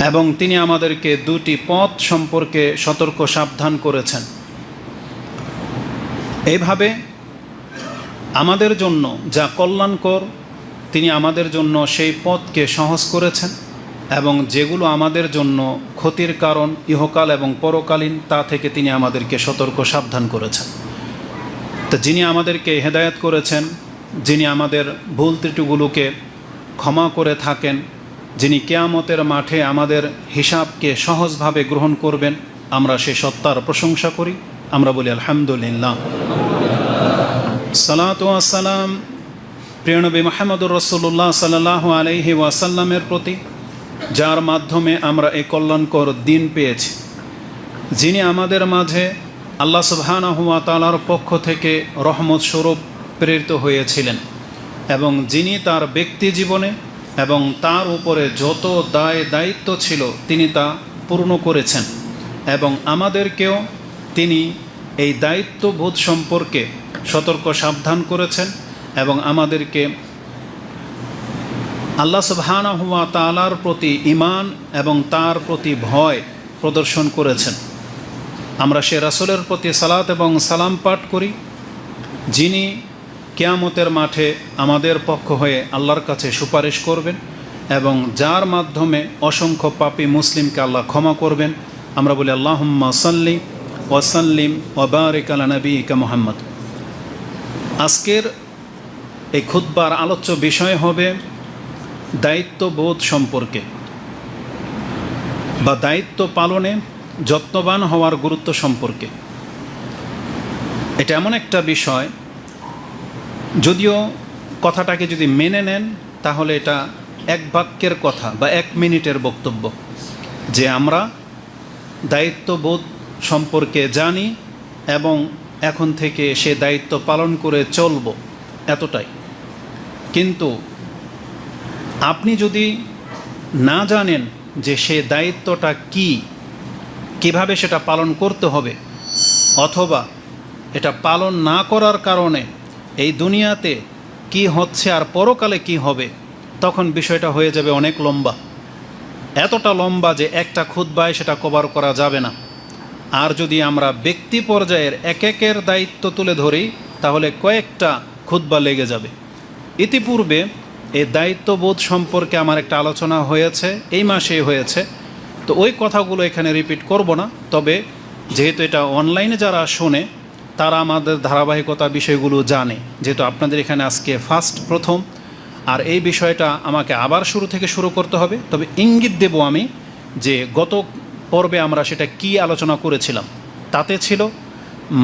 এবং তিনি আমাদেরকে দুটি পথ সম্পর্কে সতর্ক সাবধান করেছেন। এইভাবে আমাদের জন্য যা কল্যাণকর তিনি আমাদের জন্য সেই পথকে সহজ করেছেন, এবং যেগুলো আমাদের জন্য ক্ষতির কারণ ইহকাল এবং পরকালীন তা থেকে তিনি আমাদেরকে সতর্ক সাবধান করেছেন। তো যিনি আমাদেরকে হেদায়েত করেছেন, যিনি আমাদের ভুল ত্রুটিগুলোকে ক্ষমা করে থাকেন, যিনি কিয়ামতের মাঠে আমাদের হিসাবকে সহজভাবে গ্রহণ করবেন, আমরা সেই সত্তার প্রশংসা করি। আমরা বলি আলহামদুলিল্লাহ। সালাতু ওয়াস সালাম প্রিয় নবী মুহাম্মদুর রাসূলুল্লাহ সাল্লাল্লাহু আলাইহি ওয়াসাল্লামের প্রতি, যার মাধ্যমে আমরা এই কল্যাণকর দিন পেয়েছি, যিনি আমাদের মাঝে আল্লাহ সুবহানাহু ওয়া তাআলার পক্ষ থেকে রহমত স্বরূপ প্রেরিত হয়েছিলেন, এবং যিনি তার ব্যক্তি জীবনে এবং তার উপরে যত দায় দায়িত্ব ছিল তিনি তা পূর্ণ করেছেন, এবং আমাদেরকেও তিনি এই দায়িত্ববোধ সম্পর্কে সতর্ক সাবধান করেছেন, এবং আমাদেরকে আল্লাহ সুবহানাহু ওয়া তাআলার প্রতি ঈমান এবং তার প্রতি ভয় প্রদর্শন করেছেন। আমরা সে রাসূলের প্রতি সালাত এবং সালাম পাঠ করি, যিনি কিয়ামতের মাঠে আমাদের পক্ষ হয়ে আল্লাহর কাছে সুপারিশ করবেন, এবং যার মাধ্যমে অসংখ্য পাপী মুসলিমকে আল্লাহ ক্ষমা করবেন। আমরা বলি আল্লাহুম্মা সাল্লি ওয়া সাল্লিম ওয়া বারিক আলা নবিয়িকা মুহাম্মদ। আজকের এই খুতবার আলোচ্য বিষয় হবে দায়িত্ববোধ সম্পর্কে, বা দায়িত্ব পালনে যত্নবান হওয়ার গুরুত্ব সম্পর্কে। এটা এমন একটা বিষয়, যদিও কথাটাকে যদি মেনে নেন তাহলে এটা এক বাক্যের কথা বা 1 মিনিটের বক্তব্য, যে আমরা দায়িত্ববোধ সম্পর্কে জানি এবং এখন থেকে সে দায়িত্ব পালন করে চলব, এতটাই। কিন্তু আপনি যদি না জানেন যে সে দায়িত্বটা কি, কিভাবে সেটা পালন করতে হবে, অথবা এটা পালন না করার কারণে এই দুনিয়াতে কি হচ্ছে আর পরকালে কি হবে, তখন বিষয়টা হয়ে যাবে অনেক লম্বা, এতটা লম্বা যে একটা খুতবায় সেটা কভার করা যাবে না। আর যদি আমরা ব্যক্তি পর্যায়ের একের দায়িত্ব তুলে ধরি তাহলে কয়েকটা খুতবা লেগে যাবে। ইতিপূর্বে এই দায়িত্ববোধ সম্পর্কে আমার একটা আলোচনা হয়েছে, এই মাসেই হয়েছে, তো ওই কথাগুলো এখানে রিপিট করব না। তবে যেহেতু এটা অনলাইনে যারা শোনে তারা আমাদের ধারাবাহিকতা বিষয়গুলো জানে, যেহেতু আপনাদের এখানে আজকে প্রথম, আর এই বিষয়টা আমাকে আবার শুরু থেকে শুরু করতে হবে। তবে ইঙ্গিত দেব আমি যে গত পর্বে আমরা সেটা কি আলোচনা করেছিলাম। তাতে ছিল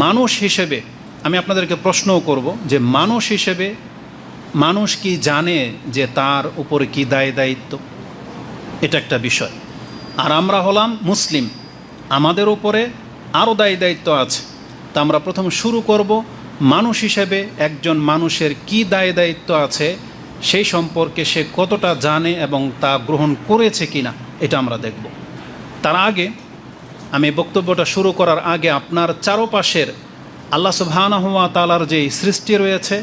মানুষ হিসেবে, আমি আপনাদেরকে প্রশ্নও করব যে মানুষ হিসেবে মানুষ কি জানে যে তার উপরে কি দায় দায়িত্ব, এটা একটা বিষয়। আর আমরা হলাম মুসলিম, আমাদের উপরে আরও দায় দায়িত্ব আছে। তা আমরা প্রথম শুরু করব মানুষ হিসেবে একজন মানুষের কি দায় দায়িত্ব আছে সেই সম্পর্কে সে কতটা জানে এবং তা গ্রহণ করেছে কিনা, এটা আমরা দেখব। তার আগে আমি বক্তব্যটা শুরু করার আগে আপনার চারপাশের আল্লাহ সুবহানাহু ওয়া তাআলার যে সৃষ্টি রয়েছে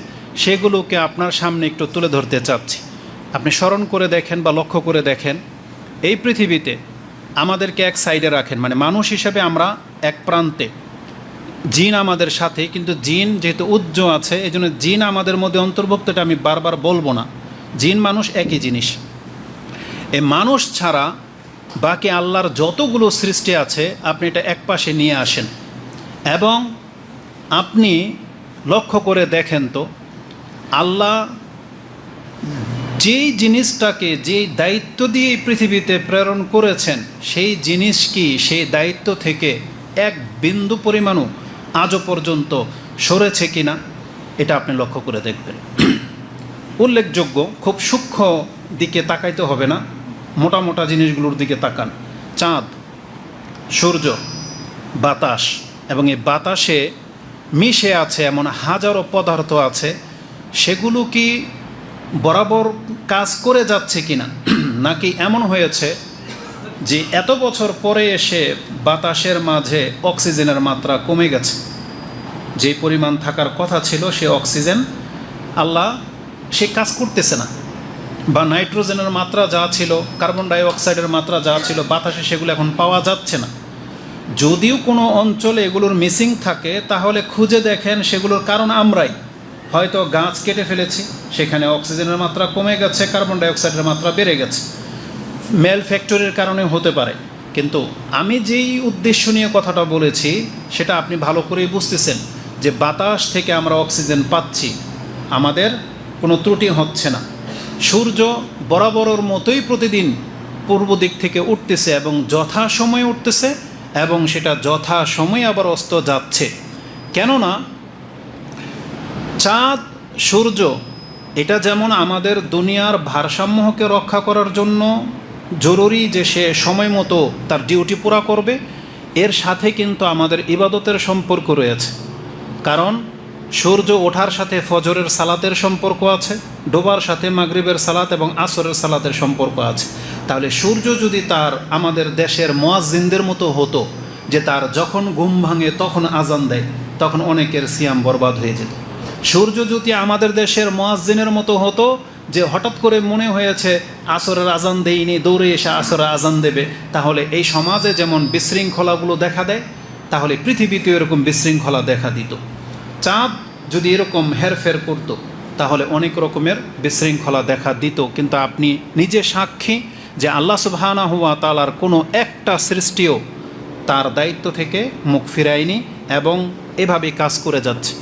সেগুলোকে আপনার সামনে একটু তুলে ধরতে চাচ্ছি। আপনি স্মরণ করে দেখেন বা লক্ষ্য করে দেখেন, এই পৃথিবীতে আমাদেরকে এক সাইডে রাখেন, মানে মানুষ হিসেবে আমরা এক প্রান্তে, জিন আমাদের সাথে, কিন্তু জিন যেহেতু উজ্জ আছে এই জন্য জিন আমাদের মধ্যে অন্তর্ভুক্ত, এটা আমি বারবার বলবো না। জিন মানুষ একই জিনিস। এই মানুষ ছাড়া বাকি আল্লাহর যতগুলো সৃষ্টি আছে আপনি এটা এক পাশে নিয়ে আসেন, এবং আপনি লক্ষ্য করে দেখেন তো আল্লাহ যেই জিনিসটাকে যেই দায়িত্ব দিয়ে এই পৃথিবীতে প্রেরণ করেছেন সেই জিনিস কি সেই দায়িত্ব থেকে এক বিন্দু পরিমাণও আজও পর্যন্ত সরেছে কিনা, এটা আপনি লক্ষ্য করে দেখবেন। উল্লেখযোগ্য, খুব সূক্ষ্ম দিকে তাকাইতে হবে না, মোটা মোটা জিনিসগুলোর দিকে তাকান। চাঁদ, সূর্য, বাতাস, এবং এই বাতাসে মিশে আছে এমন হাজারো পদার্থ আছে, সেগুলো কি বরাবর কাজ করে যাচ্ছে কিনা, নাকি এমন হয়েছে যে এত বছর পরে এসে বাতাসের মাঝে অক্সিজেনের মাত্রা কমে গেছে, যে পরিমাণ থাকার কথা ছিল সে অক্সিজেন আল্লাহ সে কাজ করতেছে না। বা নাইট্রোজেনের মাত্রা যা ছিল, কার্বন ডাইঅক্সাইডের মাত্রা যা ছিল বাতাসে, সেগুলো এখন পাওয়া যাচ্ছে না। যদিও কোনো অঞ্চলে এগুলোর মিসিং থাকে, তাহলে খুঁজে দেখেন সেগুলোর কারণ আমরাই। হয়তো গাছ কেটে ফেলেছি, সেখানে অক্সিজেনের মাত্রা কমে গেছে, কার্বন ডাইঅক্সাইডের মাত্রা বেড়ে গেছে, মেল ফ্যাক্টরির কারণে হতে পারে। কিন্তু আমি যেই উদ্দেশ্য নিয়ে কথাটা বলেছি সেটা আপনি ভালো করেই বুঝতেছেন যে বাতাস থেকে আমরা অক্সিজেন পাচ্ছি, আমাদের কোনো ত্রুটি হচ্ছে না। সূর্য বরাবরের মতোই প্রতিদিন পূর্ব দিক থেকে উঠতেছে এবং যথাসময়ে উঠতেছে, এবং সেটা যথাসময়ে আবার অস্ত যাচ্ছে। কেননা চাঁদ, সূর্য এটা যেমন আমাদের দুনিয়ার ভারসাম্যকে রক্ষা করার জন্য জরুরি যে সে সময় মতো তার ডিউটি পুরা করবে, এর সাথে কিন্তু আমাদের ইবাদতের সম্পর্ক রয়েছে। কারণ সূর্য ওঠার সাথে ফজরের সালাতের সম্পর্ক আছে, ডোবার সাথে মাগরিবের সালাত এবং আসরের সালাতের সম্পর্ক আছে। তাহলে সূর্য যদি তার আমাদের দেশের মুয়াজ্জিনদের মতো হতো, যে তার যখন ঘুম ভাঙে তখন আজান দেয়, তখন অনেকের সিয়াম বরবাদ হয়ে যেত। সূর্য যদি আমাদের দেশের মুয়াজ্জিনের মতো হতো, যে হঠাৎ করে মনে হয়েছে আসরের আজান দেয়নি, দৌড়ে এসে আসরের আজান দেবে, তাহলে এই সমাজে যেমন বিশৃঙ্খলাগুলো দেখা দেয়, তাহলে পৃথিবীতে এরকম বিশৃঙ্খলা দেখা দিত। চাঁদ যদি এরকম হেরফের করতো, তাহলে অনেক রকমের বিশৃঙ্খলা দেখা দিত। কিন্তু আপনি নিজে সাক্ষী যে আল্লাহ সুবহানাহু ওয়া তাআলার কোনো একটা সৃষ্টিও তার দায়িত্ব থেকে মুখ ফিরায়নি এবং এভাবে কাজ করে যাচ্ছে।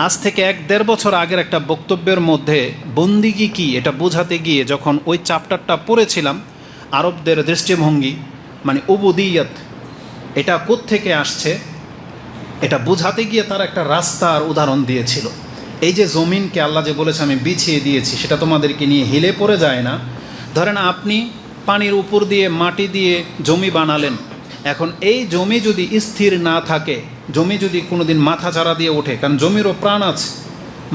আজ থেকে 1-1.5 বছর আগের একটা বক্তব্যের মধ্যে বন্দিগি কি এটা বোঝাতে গিয়ে যখন ওই চ্যাপ্টারটা পড়েছিলাম, আরবদের দৃষ্টিভঙ্গি মানে উবুদিয়ত এটা কোত্থেকে আসছে এটা বোঝাতে গিয়ে তার একটা রাস্তার উদাহরণ দিয়েছিল। এই যে জমিনকে আল্লাহ যে বলেছে আমি বিছিয়ে দিয়েছি, সেটা তোমাদেরকে নিয়ে হিলে পড়ে যায় না। ধরেন আপনি পানির উপর দিয়ে মাটি দিয়ে জমি বানালেন, এখন এই জমি যদি স্থির না থাকে, জমি যদি কোনো দিন মাথা চারা দিয়ে ওঠে, কারণ জমিরও প্রাণ আছে,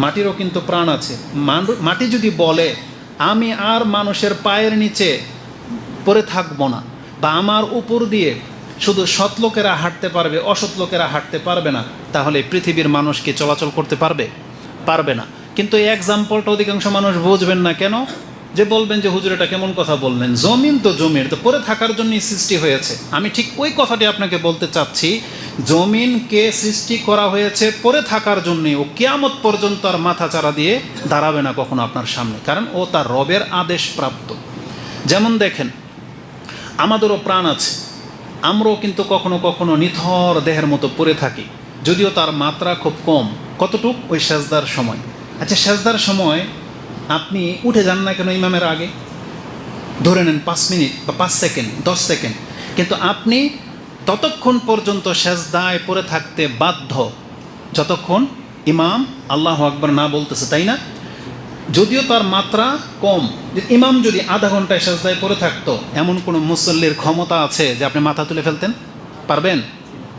মাটিরও কিন্তু প্রাণ আছে, মাটি যদি বলে আমি আর মানুষের পায়ের নিচে পড়ে থাকবো না, বা আমার উপর দিয়ে শুধু সৎ লোকেরা হাঁটতে পারবে, অসৎ লোকেরা হাঁটতে পারবে না, তাহলে পৃথিবীর মানুষ কি চলাচল করতে পারবে? পারবে না। কিন্তু এই এক্সাম্পলটা অধিকাংশ মানুষ বুঝবেন না। কেন? যে বলবেন যে হুজুর এটা কেমন কথা বললেন, জমিন তো জমির তো পড়ে থাকার জন্যই সৃষ্টি হয়েছে। আমি ঠিক ওই কথাটি আপনাকে বলতে চাচ্ছি, জমিনকে সৃষ্টি করা হয়েছে পড়ে থাকার জন্যে, ও কিয়ামত পর্যন্ত আর মাথা চারা দিয়ে দাঁড়াবে না কখনো আপনার সামনে, কারণ ও তার রবের আদেশ প্রাপ্ত। যেমন দেখেন আমাদেরও প্রাণ আছে, আমরাও কিন্তু কখনো কখনো নিথর দেহের মতো পড়ে থাকি, যদিও তার মাত্রা খুব কম। কতটুক? ওই সেজদার সময়। আচ্ছা, সেজদার সময় আপনি উঠে যান না কেন ইমামের আগে? ধরে নেন 5 মিনিট বা 5 সেকেন্ড, 10 সেকেন্ড, কিন্তু আপনি ততক্ষণ পর্যন্ত সেজদায় পড়ে থাকতে বাধ্য যতক্ষণ ইমাম আল্লাহু আকবার না বলতেছে, তাই না? যদিও তার মাত্রা কম। ইমাম যদি আধা ঘন্টায় সেজদায় পড়ে থাকতো, এমন কোনো মুসল্লির ক্ষমতা আছে যে আপনি মাথা তুলে ফেলতেন? পারবেন?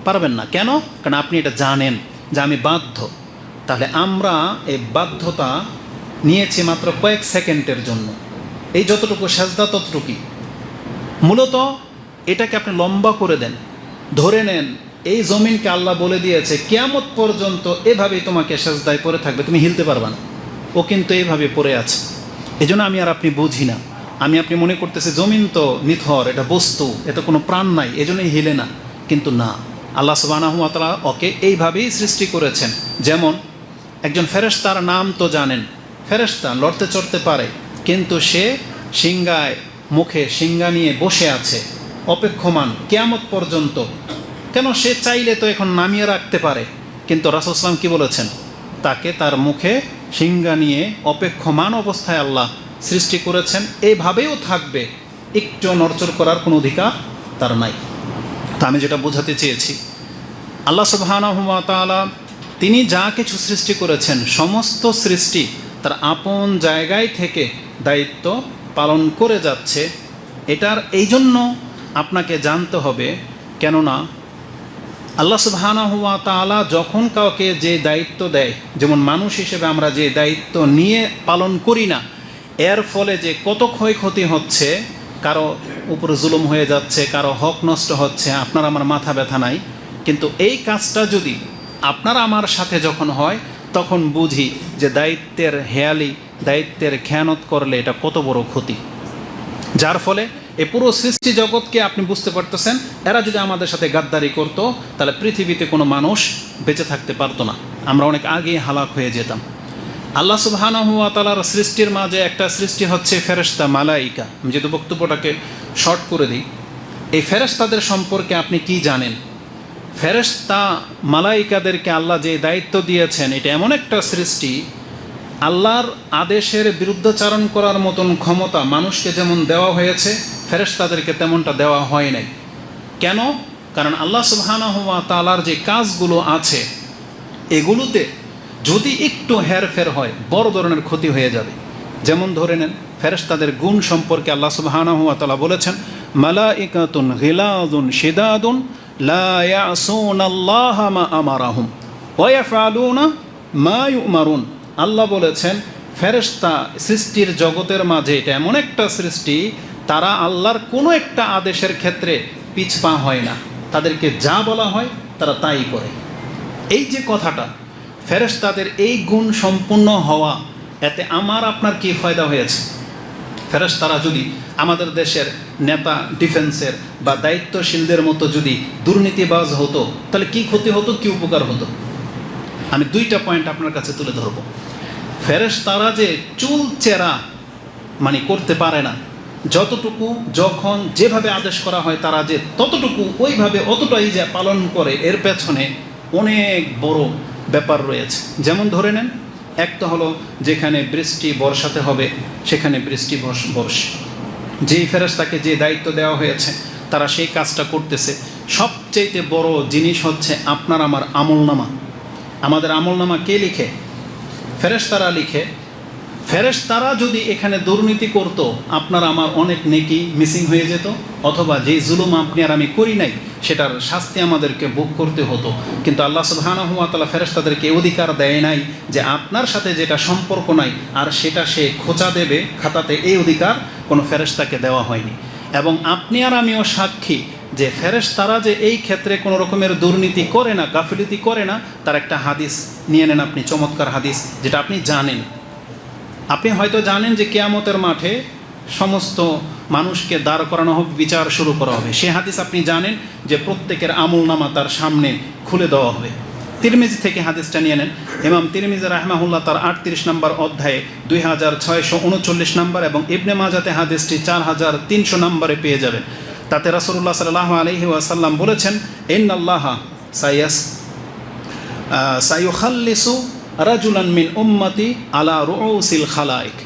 পারবেন না। কেন? কারণ আপনি এটা জানেন যে আমি বাধ্য। তাহলে আমরা এই বাধ্যতা নিয়েছি মাত্র কয়েক সেকেন্ডের জন্য। এই যতটুকু সেজদা ততটুকুই। মূলত এটাকে আপনি লম্বা করে দেন, ধরে নেন এই জমিনকে আল্লাহ বলে দিয়েছে কিয়ামত পর্যন্ত এভাবেই তোমাকে সেজদায় পড়ে থাকবে, তুমি হিলতে পারবে না। ও কিন্তু এইভাবে পড়ে আছে। এই জন্য আমি আর আপনি বুঝি না, আপনি মনে করতেছে জমিন তো নিথর, এটা বস্তু, এতে কোনো প্রাণ নাই, এজন্যই হিলে না। কিন্তু না, আল্লাহ সুবহানাহু ওয়া তাআলা ওকে এইভাবেই সৃষ্টি করেছেন। যেমন একজন ফেরেশতার নাম তো জানেন, ফেরেশতা লড়তে চড়তে পারে, কিন্তু সে সিংহায় মুখে সিংহা নিয়ে বসে আছে অপেক্ষমান কিয়ামত পর্যন্ত। কেন? সে চাইলে তো এখন নামিয়ে রাখতে পারে, কিন্তু রাসূল সাল্লাল্লাহু আলাইহি ওয়াসাল্লাম কি বলেছেন? তাকে তার মুখে সিংহা নিয়ে অপেক্ষমান অবস্থায় আল্লাহ সৃষ্টি করেছেন, এইভাবেও থাকবে, একটু নড়চড় করার কোনো অধিকার তার নাই। তা আমি যেটা বোঝাতে চেয়েছি, আল্লাহ সুবহানাহু ওয়া তাআলা তিনি যা কিছু সৃষ্টি করেছেন, সমস্ত সৃষ্টি তার আপন জায়গায় থেকে দায়িত্ব পালন করে যাচ্ছে। এটার এই জন্য আপনাকে জানতে হবে, কেননা আল্লাহ সুবহানাহু ওয়া তাআলা যখন কাউকে যে দায়িত্ব দেয়, যেমন মানুষ হিসেবে আমরা যে দায়িত্ব নিয়ে পালন করি না, এর ফলে যে কত ক্ষয়ক্ষতি হচ্ছে, কারো উপর জুলুম হয়ে যাচ্ছে, কারো হক নষ্ট হচ্ছে, আপনার আমার মাথা ব্যথা নাই। কিন্তু এই কাজটা যদি আপনার আমার সাথে যখন হয়, তখন বুঝি যে দায়িত্বের হেয়ালি দায়িত্বের খেয়ানত করলে এটা কত বড় ক্ষতি। যার ফলে এই পুরো সৃষ্টি জগৎকে আপনি বুঝতে পারতেছেন, এরা যদি আমাদের সাথে গাদ্দারি করতো তাহলে পৃথিবীতে কোনো মানুষ বেঁচে থাকতে পারতো না, আমরা অনেক আগেই হালাক হয়ে যেতাম। আল্লাহ সুবহানাহু ওয়া তাআলার সৃষ্টির মাঝে একটা সৃষ্টি হচ্ছে ফেরেশতা মালাইকা। আমি যেহেতু বক্তব্যটাকে শর্ট করে দিই, এই ফেরেশতাদের সম্পর্কে আপনি কি জানেন? ফেরেশতা মালাইকাদেরকে আল্লাহ যে দায়িত্ব দিয়েছেন, এটা এমন একটা সৃষ্টি, আল্লাহর আদেশের বিরুদ্ধাচারণ করার মতন ক্ষমতা মানুষকে যেমন দেওয়া হয়েছে, ফেরেশতাদেরকে তেমনটা দেওয়া হয় নাই। কেন? কারণ আল্লাহ সুবহানাহু ওয়া তাআলার যে কাজগুলো আছে এগুলোতে যদি একটু হেরফের হয় বড় ধরনের ক্ষতি হয়ে যাবে। যেমন ধরে নেন, ফেরেশতাদের গুণ সম্পর্কে আল্লাহ সুবহানাহু ওয়া তাআলা বলেছেন, মালাইকাতুন গিলাযুন শিদাদুন লা ইয়াসুনাল্লাহা মা আমারাহুম ওয়া ইয়াফআলুনা মা ইউমারুন। আল্লাহ বলেছেন ফেরেশতা সৃষ্টির জগতের মাঝে এটা এমন একটা সৃষ্টি, তারা আল্লাহর কোনো একটা আদেশের ক্ষেত্রে পিছপা হয় না, তাদেরকে যা বলা হয় তারা তাই করে। এই যে কথাটা, ফেরেশতাদের এই গুণ সম্পূর্ণ হওয়া, এতে আমার আপনার কি ফায়দা হয়েছে? ফেরেশতারা যদি আমাদের দেশের নেতা, ডিফেন্সের বা দায়িত্বশীলদের মতো যদি দুর্নীতিবাজ হতো তাহলে কি ক্ষতি হতো, কি উপকার হতো? আমি দুইটা পয়েন্ট আপনার কাছে তুলে ধরব। ফেরেশতারা যে চুল চেরা মানে করতে পারে না, যতটুকু যখন যেভাবে আদেশ করা হয় তারা যে ততটুকু ওইভাবে অতটাই যে পালন করে, এর পেছনে অনেক বড় ব্যাপার রয়েছে। যেমন ধরে নেন, একটা হলো যেখানে বৃষ্টি বর্ষাতে হবে সেখানে বৃষ্টি বর্ষে, যেই ফেরেশতাকে যে দায়িত্ব দেওয়া হয়েছে তারা সেই কাজটা করতেছে। সবচেয়ে বড় জিনিস হচ্ছে আপনার আমার আমলনামা। আমাদের আমলনামা কে লিখে? ফেরেশতারা লিখে। ফেরেশতারা যদি এখানে দুর্নীতি করতো, আপনার আমার অনেক নেকি মিসিং হয়ে যেত, অথবা যেই জুলুম আপনি আর আমি করি নাই সেটার শাস্তি আমাদেরকে ভোগ করতে হতো। কিন্তু আল্লাহ সুবহানাহু ওয়া তাআলা ফেরেশতাদেরকে অধিকার দেয় নাই যে আপনার সাথে যেটা সম্পর্ক নাই আর সেটা সে খোঁচা দেবে খাতাতে, এই অধিকার কোনো ফেরেশতাকে দেওয়া হয়নি। এবং আপনি আর আমিও সাক্ষী যে ফেরেশতারা যে এই ক্ষেত্রে কোনো রকমের দুর্নীতি করে না, গাফিলতি করে না। তার একটা হাদিস নিয়ে নেন আপনি, চমৎকার হাদিস, যেটা আপনি জানেন। আপনি হয়তো জানেন যে কিয়ামতের মাঠে সমস্ত মানুষকে দাঁড় করানো হবে, বিচার শুরু করা হবে। সে হাদিস আপনি জানেন যে প্রত্যেকের আমলনামা তার সামনে খুলে দেওয়া হবে। তিরমিজি থেকে হাদিসটা নিয়ে নেন। ইমাম তিরমিজি রাহমাহুল্লাহ তার 38 নম্বর অধ্যায়ে 2639 নম্বর এবং ইবনে মাজাতে হাদিসটি 4300 নম্বরে পেয়ে যাবেন। তাতে রাসূলুল্লাহ সাল্লাল্লাহু আলাইহি ওয়াসাল্লাম বলেছেন, ইন্নাল্লাহা সায়ুখাল্লিসু রাজুলান মিন উম্মতি আলা রুউসিল খালাইক।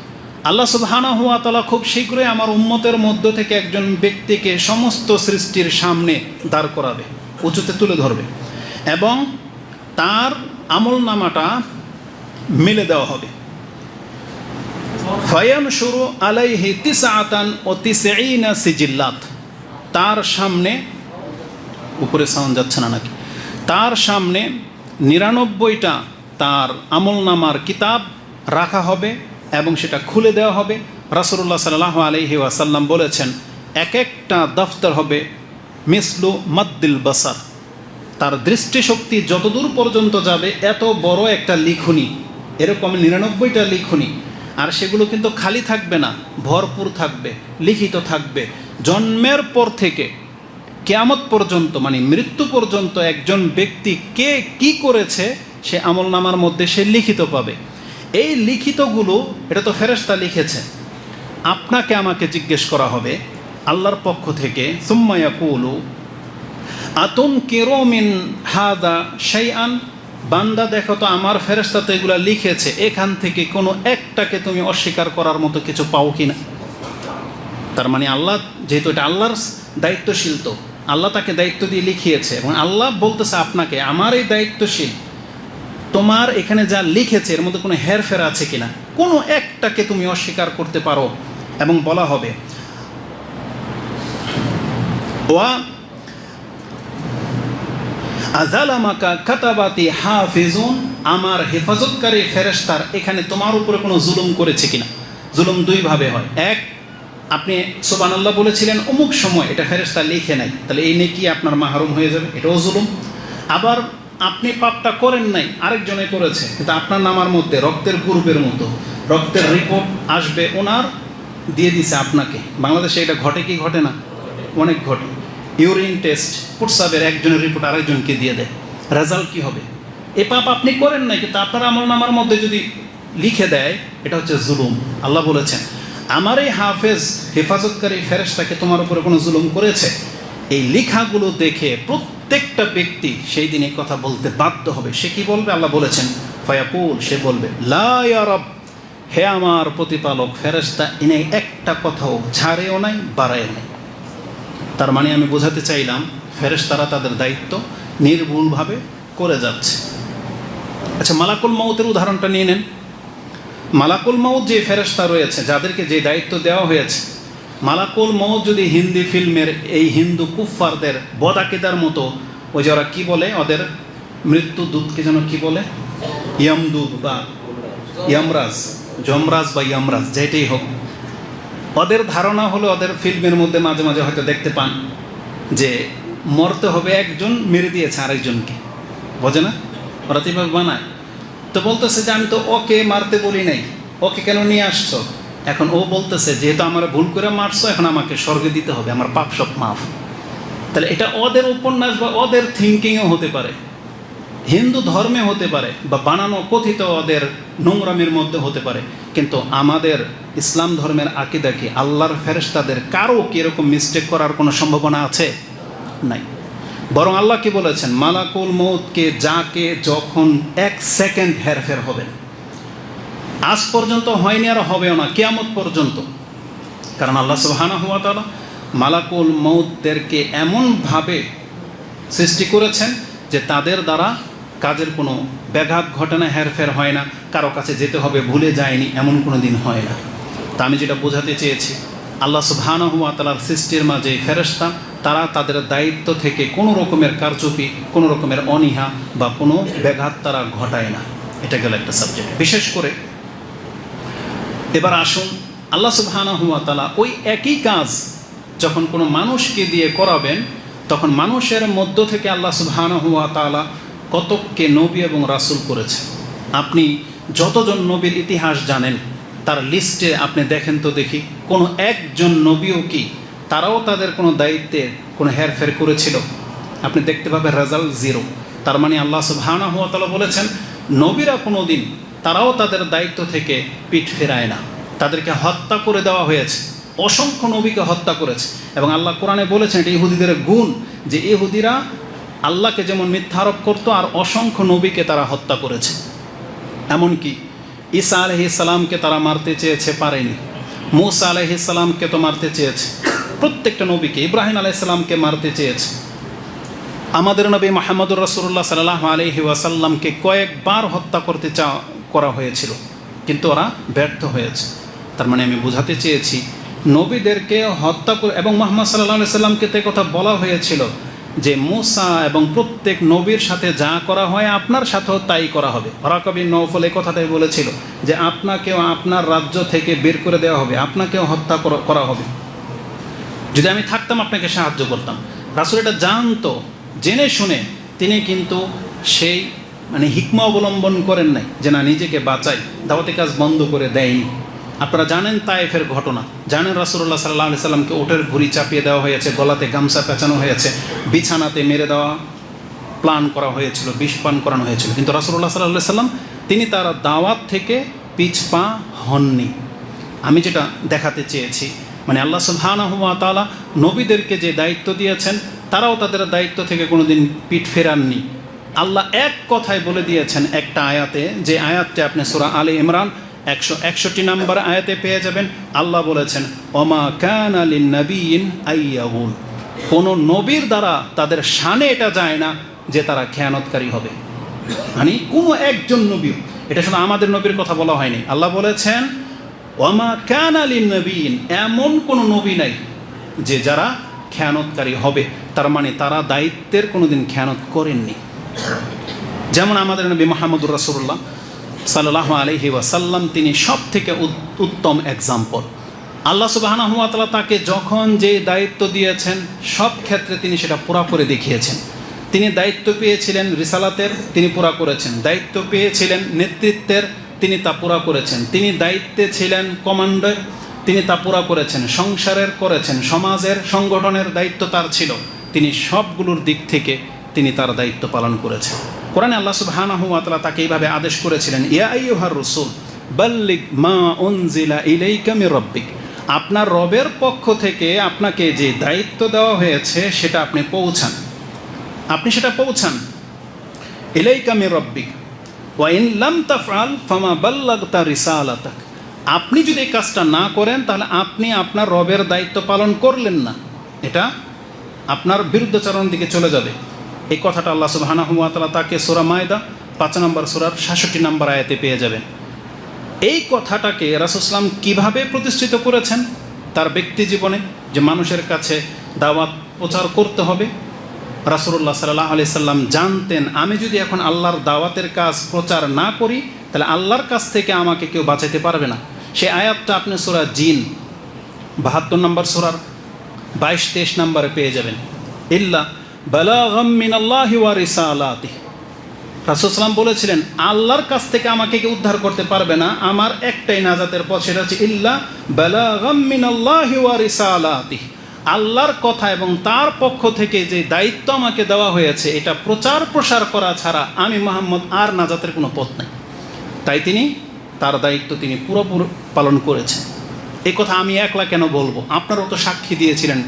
আল্লাহ সুবহানাহু ওয়া তাআলা খুব শীঘ্রই আমার উম্মতের মধ্য থেকে একজন ব্যক্তিকে সমস্ত সৃষ্টির সামনে দাঁড় করাবে, উঁচুতে তুলে ধরবে এবং তার আমলনামাটা মিলে দেওয়া হবে। ফায়ানশুরু আলাইহি তিসআতান ওয়া তিসঈনা সিজিল্লাত। তার সামনে, উপরে সাউন্ড যাচ্ছে না নাকি, তার সামনে 99টা তার আমলনামার কিতাব রাখা হবে এবং সেটা খুলে দেওয়া হবে। রাসূলুল্লাহ সাল্লাল্লাহু আলাইহি ওয়াসাল্লাম বলেছেন, এক একটা দফতর হবে মিসলু মাদ্দিল বাসার, তার দৃষ্টিশক্তি যতদূর পর্যন্ত যাবে এত বড় একটা লিখুনি, এরকম 99টা লিখুনি। আর সেগুলো কিন্তু খালি থাকবে না, ভরপুর থাকবে, লিখিত থাকবে। জন্মের পর থেকে কিয়ামত পর্যন্ত, মানে মৃত্যু পর্যন্ত একজন ব্যক্তি কে কি করেছে সে আমলনামার মধ্যে সে লিখিত পাবে। এই লিখিতগুলো, এটা তো ফেরেশতা লিখেছে, আপনাকে আমাকে জিজ্ঞেস করা হবে আল্লাহর পক্ষ থেকে, সুম্মা ইয়াকুলু আতুনকিরু মিন হাদা শাইআন। বান্দা দেখো তো আমার ফেরেশতা তো এগুলো লিখেছে, এখান থেকে কোনো একটাকে তুমি অস্বীকার করার মতো কিছু পাও কিনা? তার মানে আল্লাহ যেহেতু এটা আল্লাহর দায়িত্বশীল, তো আল্লাহ তাকে দায়িত্ব দিয়ে লিখিয়েছে এবং আল্লাহ বলতেছে আপনাকে, আমার এই দায়িত্বশীল, তোমার এখানে যা লিখেছে এর মধ্যে কোনো হেরফের আছে কিনা, কোনো একটাকে তুমি অস্বীকার করতে পারো। এবং বলা হবে ওয়া আযালামাকা কাতাবাতি হাফিজুন, আমার হেফাজতকারী ফেরেশতার এখানে তোমার উপরে কোনো জুলুম করেছে কিনা। জুলুম দুইভাবে হয়, এক, আপনি সুবহানাল্লাহ বলেছিলেন অমুক সময়, এটা ফেরেশতা লিখে নাই, তাহলে এই নেকি আপনার মাহরুম হয়ে যাবে, এটাও জুলুম। আবার আপনি পাপটা করেন নাই, আরেকজনে করেছে, কিন্তু আপনার নামার মধ্যে রক্তের গ্রুপের মতো, রক্তের রিপোর্ট আসবে ওনার, দিয়ে দিছে আপনাকে। বাংলাদেশে এটা ঘটে কি ঘটে না? অনেক ঘটে। ইউরিন টেস্ট, প্রস্রাবের একজনের রিপোর্ট আরেকজনকে দিয়ে দেয়, রেজাল্ট কি হবে? এ পাপ আপনি করেন নাই, কিন্তু আপনার আমলনামার মধ্যে যদি লিখে দেয়, এটা হচ্ছে জুলুম। আল্লাহ বলেছেন, আমার এই হাফেজ হেফাজতকারী ফেরেশতাকে তোমার উপরে কোনো জুলুম করেছে? এই লেখাগুলো দেখে প্রত্যেকটা ব্যক্তি সেই দিন এই কথা বলতে বাধ্য হবে। সে কি বলবে? আল্লাহ বলেছেন, ফায়াকুল, সে বলবে, লা ইয়া রব, হে আমার প্রতিপালক, ফেরেশতা এনে একটা কথাও ছাড়েও নাই, বাড়ায়ও নাই। তার মানে আমি বোঝাতে চাইলাম, ফেরেশতারা তাদের দায়িত্ব নির্ভুলভাবে করে যাচ্ছে। আচ্ছা, মালাকুল মউতের উদাহরণটা নিয়ে নেন। মালাকুল মউত যে ফেরেশতা রয়েছে, যাদেরকে যে দায়িত্ব দেওয়া হয়েছে, মালাকুল মউত যদি হিন্দি ফিল্মের এই হিন্দু কুফফারদের বদাকিদার মতো, ওই যে ওরা কী বলে, ওদের মৃত্যু দূতকে যেন কি বলে, ইয়ামদূত বা ইয়ামরাজ, যমরাজ বা ইয়ামরাজ, যেটাই হোক, ওদের ধারণা হলো, ওদের ফিল্মের মধ্যে মাঝে মাঝে হয়তো দেখতে পান যে মরতে হবে একজন, মেরে দিয়েছে আরেকজনকে, বোঝে না? ওরা তো এভাবে বানায়। তো বলতেছে যে আমি তো ওকে মারতে বলি নাই, ওকে কেন নিয়ে আসছো? এখন ও বলতেছে, যেহেতু আমার ভুল করে মারছো, এখন আমাকে স্বর্গে দিতে হবে, আমার পাপ সব মাফ। তাহলে এটা ওদের উপন্যাস বা ওদের থিঙ্কিংও হতে পারে, হিন্দু ধর্মে হতে পারে, বা বানানো কথিত ওদের নোংরামের মধ্যে হতে পারে। কিন্তু আমাদের ইসলাম ধর্মের আকীদা কি আল্লাহর ফেরেশতাদের কারো কি এরকম মিস্টেক করার কোনো সম্ভাবনা আছে? নাই। বরং আল্লাহ কি বলেছেন, মালাকুল মউতকে যাকে যখন এক সেকেন্ড হেরফের হবে, আজ পর্যন্ত হয়নি আর হবেও না কিয়ামত পর্যন্ত। কারণ আল্লাহ সুবহানাহু ওয়া তাআলা মালাকুল মউতদেরকে এমনভাবে সৃষ্টি করেছেন যে তাদের দ্বারা কাজের কোনো ব্যাঘাত ঘটে না, হেরফের হয় না, কারো কাছে যেতে হবে ভুলে যায়নি, এমন কোনো দিন হয় না। তা আমি যেটা বোঝাতে চেয়েছি, আল্লাহ সুবহানাহু ওয়া তাআলার সৃষ্টির মাঝে ফেরেশতা তারা তাদের দায়িত্ব থেকে কোনো রকমের কারচুপি, কোনো রকমের অনীহা বা কোনো ব্যাঘাত তারা ঘটায় না। এটা গেল একটা সাবজেক্ট। বিশেষ করে এবার আসুন, আল্লাহ সুবহানাহু ওয়া তাআলা ওই একই কাজ যখন কোনো মানুষকে দিয়ে করাবেন, তখন মানুষের মধ্য থেকে আল্লাহ সুবহানাহু ওয়া তাআলা কতককে নবী এবং রাসূল করেছে। আপনি যতজন নবীর ইতিহাস জানেন, তার লিস্টে আপনি দেখেন তো দেখি, কোনো একজন নবীও কি তারাও তাদের কোনো দায়িত্বে কোনো হেরফের করেছিল? আপনি দেখতে পাবেন রেজাল্ট জিরো। তার মানে আল্লাহ সুবহানাহু ওয়া তাআলা বলেছেন, নবীরা কোনো দিন তারাও তাদের দায়িত্ব থেকে পিঠ ফেরায় না, তাদেরকে হত্যা করে দেওয়া হয়েছে, অসংখ্য নবীকে হত্যা করেছে। এবং আল্লাহ কোরআনে বলেছেন, এটা ইহুদিদের গুণ, যে ইহুদিরা আল্লাহকে যেমন মিথ্যা আরোপ করতো, আর অসংখ্য নবীকে তারা হত্যা করেছে। এমনকি ঈসা আলাইহিস সালামকে তারা মারতে চেয়েছে, পারেনি। মূসা আলাইহিস সালামকে তো মারতে চেয়েছে, প্রত্যেকটা নবীকে, ইব্রাহিম আলাইহিস সালামকে মারতে চেয়েছে। আমাদের নবী মুহাম্মদুর রাসূলুল্লাহ সাল্লাল্লাহু আলাইহি ওয়াসাল্লামকে কয়েকবার হত্যা করতে করা হয়েছিল, কিন্তু ওরা ব্যর্থ হয়েছে। তার মানে আমি বোঝাতে চেয়েছি, নবীদেরকে হত্যা করে, এবং মুহাম্মদ সাল্লাল্লাহু আলাইহি সাল্লামকে তো কথা বলা হয়েছিল যে মূসা এবং প্রত্যেক নবীর সাথে যা করা হয় আপনার সাথেও তাই করা হবে। ওরাকা বিন নওফল এই কথাটাই বলেছিল যে আপনাকেও আপনার রাজ্য থেকে বের করে দেওয়া হবে, আপনাকেও হত্যা করা হবে, যদি আমি থাকতাম আপনাকে সাহায্য করতাম। রাসূল এটা জানতো, জেনে শুনে তিনি কিন্তু সেই হিকমা অবলম্বন করেন নাই যে না নিজেকে বাঁচাই, দাওয়াতি কাজ বন্ধ করে দেয়নি। আপনারা জানেন তায়েফের ঘটনা, জানেন রাসূলুল্লাহ সাল্লাল্লাহু আলাইহি সাল্লামকে ওটের ভুঁড়ি চাপিয়ে দেওয়া হয়েছে, গলাতে গামছা পেঁচানো হয়েছে, বিছানাতে মেরে দেওয়া প্ল্যান করা হয়েছিল, বিষ পান করানো হয়েছিল, কিন্তু রাসূলুল্লাহ সাল্লাল্লাহু আলাইহি সাল্লাম তিনি তার দাওয়াত থেকে পিছপা হননি। আমি যেটা দেখাতে চেয়েছি, আল্লাহ সুবহানাহু ওয়া তাআলা নবীদেরকে যে দায়িত্ব দিয়েছেন, তারাও তাদের দায়িত্ব থেকে কোনোদিন পিঠ ফেরাননি। আল্লাহ এক কথায় বলে দিয়েছেন একটা আয়াতে, যে আয়াতটি আপনি সূরা আলে ইমরান 161 নম্বর আয়াতে পেয়ে যাবেন। আল্লাহ বলেছেন, ওমা কানা লিন-নাবিয়্যিন আইয়াগুল, কোনো নবীর দ্বারা তাদের শানে এটা যায় না যে তারা খেয়ানতকারী হবে। কোনো একজন নবীও, এটা শুধু আমাদের নবীর কথা বলা হয়নি, আল্লাহ বলেছেন ওমা কানা লিন-নাবিয়্যিন, এমন কোনো নবী নাই যে যারা খেয়ানতকারী হবে। তার মানে তারা দায়িত্বের কোনোদিন খেয়ানত করেননি। যেমন আমাদের নবী মুহাম্মদুর রাসূলুল্লাহ সাল্লাল্লাহু আলাইহি ওয়াসাল্লাম, তিনি সব থেকে উত্তম এক্সাম্পল। আল্লাহ সুবহানাহু ওয়া তাআলা তাকে যখন যে দায়িত্ব দিয়েছেন, সব ক্ষেত্রে তিনি সেটা পুরা করে দেখিয়েছেন। তিনি দায়িত্ব পেয়েছিলেন রিসালাতের, তিনি পুরা করেছেন। দায়িত্ব পেয়েছিলেন নেতৃত্বের, তিনি তা পুরা করেছেন। তিনি দায়িত্বে ছিলেন কমান্ডার, তিনি তা পুরা করেছেন। সংসারের করেছেন, সমাজের সংগঠনের দায়িত্ব তার ছিল, তিনি সবগুলোর দিক থেকে তিনি তার দায়িত্ব পালন করেছেন। কোরআনে আল্লাহ সুবহানাহু ওয়া তাআলা তাকে এইভাবে আদেশ করেছিলেন, ইয়া আইয়ুহার রাসূল বাল্লিগ মা উনজিলা ইলাইকা মির রাব্বিক, আপনার রবের পক্ষ থেকে আপনাকে যে দায়িত্ব দেওয়া হয়েছে সেটা আপনি পৌঁছান, আপনি সেটা পৌঁছান। ইলাইকা মির রাব্বিক ওয়া ইন লাম তাফআল ফামা বাল্লাগতা রিসালাতাক, আপনি যদি এই কাজটা না করেন তাহলে আপনি আপনার রবের দায়িত্ব পালন করলেন না, এটা আপনার বিরুদ্ধাচরণের দিকে চলে যাবে। এই কথাটা আল্লাহ সুবহানাহু ওয়া তাআলা তাকে সূরা মায়দা ৫ নম্বর সূরার ৬৭ নম্বর আয়াতে পেয়ে যাবেন। এই কথাটাকে রাসূল সাল্লাল্লাহু আলাইহি ওয়াসাল্লাম কীভাবে প্রতিষ্ঠিত করেছেন তার ব্যক্তি জীবনে, যে মানুষের কাছে দাওয়াত প্রচার করতে হবে। রাসূলুল্লাহ সাল্লাল্লাহু আলাইহি সাল্লাম জানতেন, আমি যদি এখন আল্লাহর দাওয়াতের কাজ প্রচার না করি তাহলে আল্লাহর কাছ থেকে আমাকে কেউ বাঁচাতে পারবে না। সেই আয়াতটা আপনি সূরা জিন ৭২ নম্বর সূরার ২২-২৩ নম্বরে পেয়ে যাবেন। ইল্লা বালাগাম মিনাল্লাহি ওয়া রিসালাতিহি, রাসূল সাল্লাল্লাহু বলেছিলেন আল্লাহর কাছ থেকে আমাকে কেউ উদ্ধার করতে পারবে না, আমার একটাই নাজাতের পথ, সেটা হচ্ছে ইল্লা বালাগাম মিনাল্লাহি ওয়া রিসালাতিহি, আল্লাহর কথা এবং তার পক্ষ থেকে যে দায়িত্ব আমাকে দেওয়া হয়েছে এটা প্রচার প্রসার করা ছাড়া আমি মুহাম্মদ আর নাজাতের কোনো পথ নাই। তাই তিনি তার দায়িত্ব তিনি পুরোপুরি পালন করেছেন। এই কথা আমি একলা কেন বলবো, আপনারাও তো সাক্ষী দিয়েছিলেন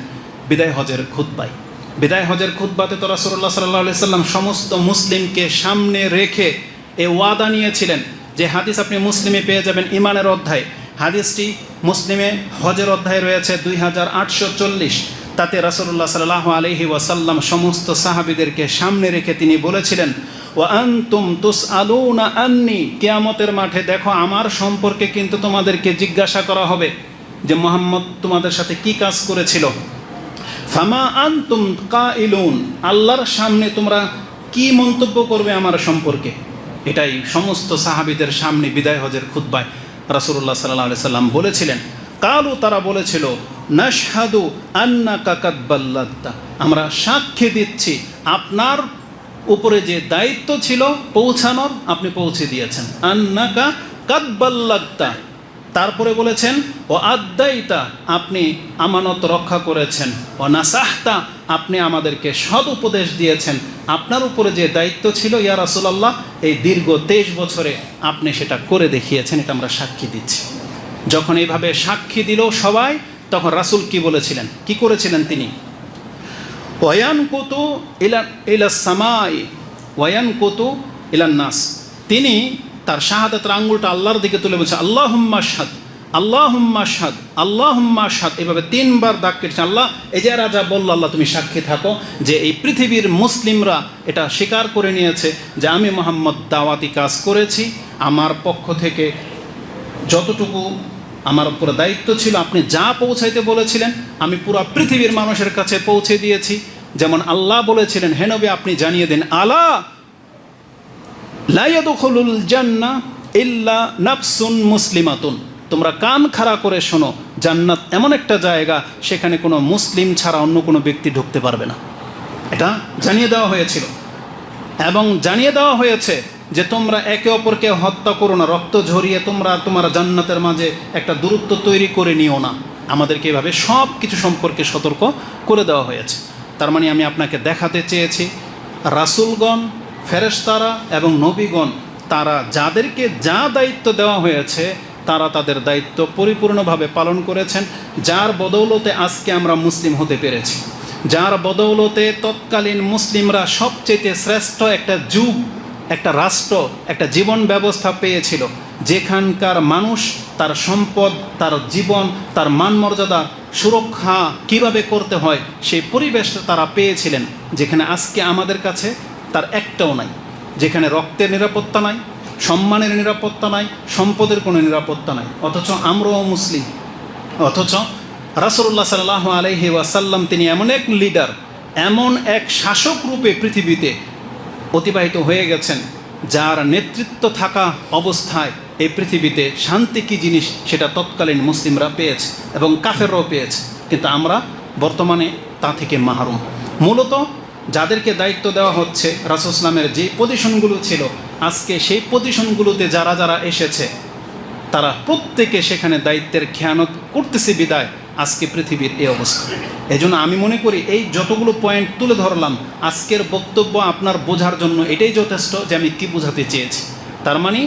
বিদায় হজের খুতবায়। বিদায় হজের খুতবাতে তো রাসূলুল্লাহ সাল্লাল্লাহু আলাইহি সাল্লাম সমস্ত মুসলিমকে সামনে রেখে এ ওয়াদা নিয়েছিলেন, যে হাদিস আপনি মুসলিমে পেয়ে যাবেন ঈমানের অধ্যায়, হাদিসটি মুসলিমে হজের অধ্যায়ে রয়েছে 2840। তাতে রাসূলুল্লাহ সাল্লাল্লাহু আলাইহি ওয়াসাল্লাম সমস্ত সাহাবীদেরকে সামনে রেখে তিনি বলেছিলেন, ওয়া আনতুম তুসআলুনা আন্নি, কিয়ামতের মাঠে দেখো আমার সম্পর্কে কিন্তু তোমাদেরকে জিজ্ঞাসা করা হবে যে মুহাম্মদ তোমাদের সাথে কি কাজ করেছিল। ফামা আনতুম কাইলুন, আল্লাহর সামনে তোমরা কি মন্তব্য করবে আমার সম্পর্কে। এটাই সমস্ত সাহাবীদের সামনে বিদায় হজের খুতবায় রাসূলুল্লাহ সাল্লাল্লাহু আলাইহি সাল্লাম বলেছিলেন। কালু, তারা বলেছিল, নাশহাদু আন্নাকা কাদ বাল্লাগতা, আমরা সাক্ষী দিচ্ছি আপনার উপরে যে দায়িত্ব ছিল পৌঁছানোর আপনি পৌঁছে দিয়েছেন। আন্নাকা কাদ বাল্লাগতা, তারপরে বলেছেন ও আদ্দাইতা, আপনি আমানত রক্ষা করেছেন। ও নাসাহতা, আপনি আমাদেরকে সৎ উপদেশ দিয়েছেন। আপনার উপরে যে দায়িত্ব ছিল ইয়া রাসূলুল্লাহ, এই দীর্ঘ 23 বছরে আপনি সেটা করে দেখিয়েছেন, এটা আমরা সাক্ষী দিচ্ছি। যখন এইভাবে সাক্ষী দিল সবাই, তখন রাসূল কি বলেছিলেন, কি করেছিলেন তিনি? ওয়ায়ানকুতু ইলা সামাই ওয়ায়ানকুতু ইলান নাস, তিনি তার শাহাদাতের আঙ্গুলটা আল্লাহর দিকে তুলে বলছে আল্লাহুম্মা শাহাদ, আল্লাহুম্মা শাহাদ, আল্লাহুম্মা শাহাদ, এভাবে 3 বার দাগ কেটেছে। আল্লাহ, এই যে রাজা বলল, আল্লাহ তুমি সাক্ষী থাকো যে এই পৃথিবীর মুসলিমরা এটা স্বীকার করে নিয়েছে যে আমি মুহাম্মদ দাওয়াতি কাজ করেছি, আমার পক্ষ থেকে যতটুকু আমার উপরে দায়িত্ব ছিল আপনি যা পৌঁছাইতে বলেছিলেন আমি পুরো পৃথিবীর মানুষের কাছে পৌঁছে দিয়েছি। যেমন আল্লাহ বলেছিলেন, হে নবী আপনি জানিয়ে দেন, আলা লা ইয়াদখুলুল জান্নাহ ইল্লা নাফসুন মুসলিমাতুন, তোমরা কান খাড়া করে শোনো, জান্নাত এমন একটা জায়গা সেখানে কোনো মুসলিম ছাড়া অন্য কোনো ব্যক্তি ঢুকতে পারবে না। এটা জানিয়ে দেওয়া হয়েছিল এবং জানিয়ে দেওয়া হয়েছে যে তোমরা একে অপরকে হত্যা করো না, রক্ত ঝরিয়ে তোমার জান্নাতের মাঝে একটা দূরত্ব তৈরি করে নিও না। আমাদেরকে এভাবে সব কিছু সম্পর্কে সতর্ক করে দেওয়া হয়েছে। তার মানে আমি আপনাকে দেখাতে চেয়েছি রাসূলগণ, ফেরেশতারা এবং নবীগণ, তারা যাদেরকে যা দায়িত্ব দেওয়া হয়েছে তারা তাদের দায়িত্ব পরিপূর্ণভাবে পালন করেছেন, যার বদৌলতে আজকে আমরা মুসলিম হতে পেরেছি, যার বদৌলতে তৎকালীন মুসলিমরা সবচেয়ে শ্রেষ্ঠ একটা যুগ, একটা রাষ্ট্র, একটা জীবন ব্যবস্থা পেয়েছিল, যেখানকার মানুষ তার সম্পদ, তার জীবন, তার মান মর্যাদা সুরক্ষা কিভাবে করতে হয় সেই পরিবেশটা তারা পেয়েছিলেন, যেখানে আজকে আমাদের কাছে তার একটাও নাই। যেখানে রক্তের নিরাপত্তা নাই, সম্মানের নিরাপত্তা নাই, সম্পদের কোনো নিরাপত্তা নাই, অথচ আমরাও মুসলিম। অথচ রাসূলুল্লাহ সাল্লাল্লাহু আলাইহি ওয়াসাল্লাম তিনি এমন এক লিডার, এমন এক শাসক রূপে পৃথিবীতে অতিবাহিত হয়ে গেছেন, যার নেতৃত্ব থাকা অবস্থায় এই পৃথিবীতে শান্তি কী জিনিস সেটা তৎকালীন মুসলিমরা পেয়েছে এবং কাফেররাও পেয়েছে। কিন্তু আমরা বর্তমানে তা থেকে মাহরুম। মূলত যাদেরকে দায়িত্ব দেওয়া হচ্ছে, রাসূল ইসলামের যে পজিশনগুলো ছিল আজকে সেই পজিশনগুলোতে যারা যারা এসেছে তারা প্রত্যেকে সেখানে দায়িত্বের খেয়ানত করতেছে বিদায় আজকে পৃথিবীর এই অবস্থা। এজন্য আমি মনে করি এই যতগুলো পয়েন্ট তুলে ধরলাম আজকের বক্তব্য আপনার বোঝার জন্য এটাই যথেষ্ট যে আমি কী বোঝাতে চেয়েছি। তার মানে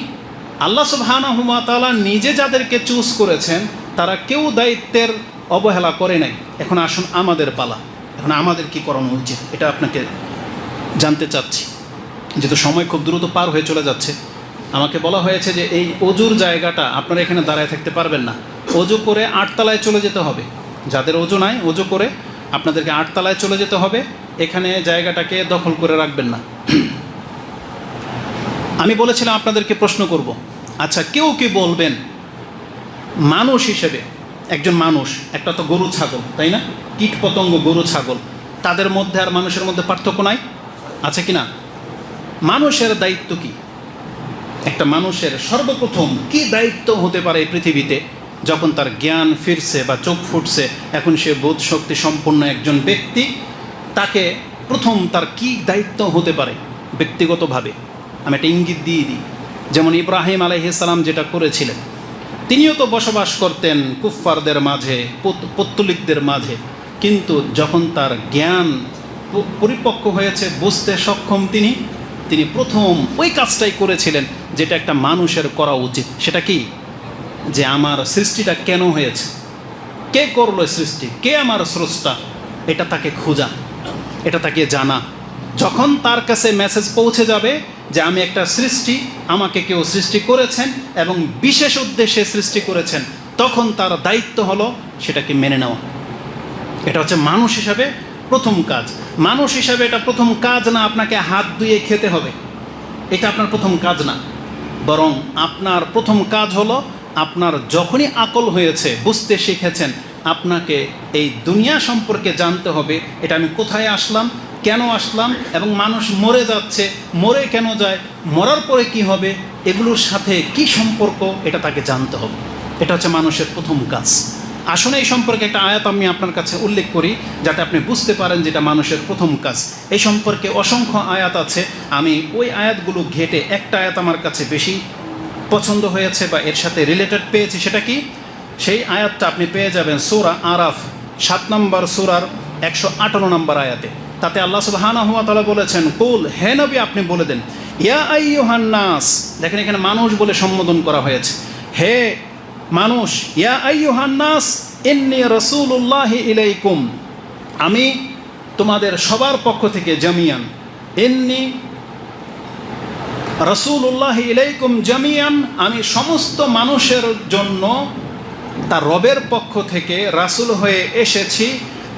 আল্লাহ সুবহানাহু ওয়া তাআলা নিজে যাদেরকে চুজ করেছেন তারা কেউ দায়িত্বের অবহেলা করে নাই। এখন আসুন আমাদের পালা, এখন আমাদের কি করানো উচিত এটা আপনাকে জানতে চাচ্ছি। যেহেতু সময় খুব দ্রুত পার হয়ে চলে যাচ্ছে, আমাকে বলা হয়েছে যে এই অজুর জায়গাটা আপনারা এখানে দাঁড়ায় থাকতে পারবেন না, অজু করে 8 তলায় চলে যেতে হবে। যাদের অজু নাই অজু করে আপনাদেরকে 8 তলায় চলে যেতে হবে, এখানে জায়গাটাকে দখল করে রাখবেন না। আমি বলেছিলাম আপনাদেরকে প্রশ্ন করব, আচ্ছা কেউ কি বলবেন মানুষ হিসেবে একজন মানুষ, একটা তো গরু ছাগল তাই না, কীট পতঙ্গ গরু ছাগল, তাদের মধ্যে আর মানুষের মধ্যে পার্থক্য নাই, আছে কি না? মানুষের দায়িত্ব কি? একটা মানুষের সর্বপ্রথম কি দায়িত্ব হতে পারে এই পৃথিবীতে যখন তার জ্ঞান ফিরছে বা চোখ ফুটছে, এখন সে বোধ শক্তি সম্পন্ন একজন ব্যক্তি, তাকে প্রথম তার কি দায়িত্ব হতে পারে ব্যক্তিগতভাবে? আমি একটা ইঙ্গিত দিয়ে দিই, যেমন ইব্রাহিম আলাইহিস সালাম যেটা করেছিলেন, তিনিও তো বসবাস করতেন কুফফারদের মাঝে, পত্তলিকদের মাঝে, কিন্তু যখন তার জ্ঞান পরিপক্ক হয়েছে, বুঝতে সক্ষম তিনি প্রথম ওই কাজটাই করেছিলেন যেটা একটা মানুষের করা উচিত। সেটা কি? যে আমার সৃষ্টিটা কেন হয়েছে, কে করলো সৃষ্টি, কে আমার স্রষ্টা, এটা তাকে খোঁজা, এটা তাকে জানা। যখন তার কাছে মেসেজ পৌঁছে যাবে যে আমি একটা সৃষ্টি, আমাকে কেউ সৃষ্টি করেছেন এবং বিশেষ উদ্দেশ্যে সৃষ্টি করেছেন, তখন তার দায়িত্ব হলো সেটাকে মেনে নেওয়া। এটা হচ্ছে মানুষ হিসাবে প্রথম কাজ। মানুষ হিসাবে এটা প্রথম কাজ না আপনাকে হাত ধুয়ে খেতে হবে, এটা আপনার প্রথম কাজ না, বরং আপনার প্রথম কাজ হলো আপনার যখনই আকল হয়েছে, বুঝতে শিখেছেন, আপনাকে এই দুনিয়া সম্পর্কে জানতে হবে, এটা আমি কোথায় আসলাম, কেন আসলাম, এবং মানুষ মরে যাচ্ছে, মরে কেন যায়, মরার পরে কি হবে, এগুলোর সাথে কি সম্পর্ক, এটা তাকে জানতে হবে। এটা হচ্ছে মানুষের প্রথম কাজ। আসলে এই সম্পর্কে একটা আয়াত আমি আপনার কাছে উল্লেখ করি যাতে আপনি বুঝতে পারেন যেটা মানুষের প্রথম কাজ। এই সম্পর্কে অসংখ্য আয়াত আছে, আমি ওই আয়াতগুলো ঘেটে একটা আয়াত আমার কাছে বেশি পছন্দ হয়েছে বা এর সাথে রিলেটেড পেয়েছি। সেটা কি? সেই আয়াতটা আপনি পেয়ে যাবেন সূরা আরাফ 7 নম্বর সূরার 118 নম্বর আয়াতে। তাতে আল্লাহ সুবহানাহু ওয়া তাআলা বলেছেন, কুল, হে নবী আপনি বলে দেন, ইয়া আইয়ুহান নাস, দেখেন এখানে মানুষ বলে সম্বোধন করা হয়েছে, হে মানুষ, ইয়া আইয়ুহান নাস ইন্নী রাসূলুল্লাহি ইলাইকুম, আমি তোমাদের সবার পক্ষ থেকে, জামিয়ান, ইন্নী রাসূলুল্লাহি ইলাইকুম জামিয়ান, আমি সমস্ত মানুষের জন্য তার রবের পক্ষ থেকে রাসূল হয়ে এসেছি,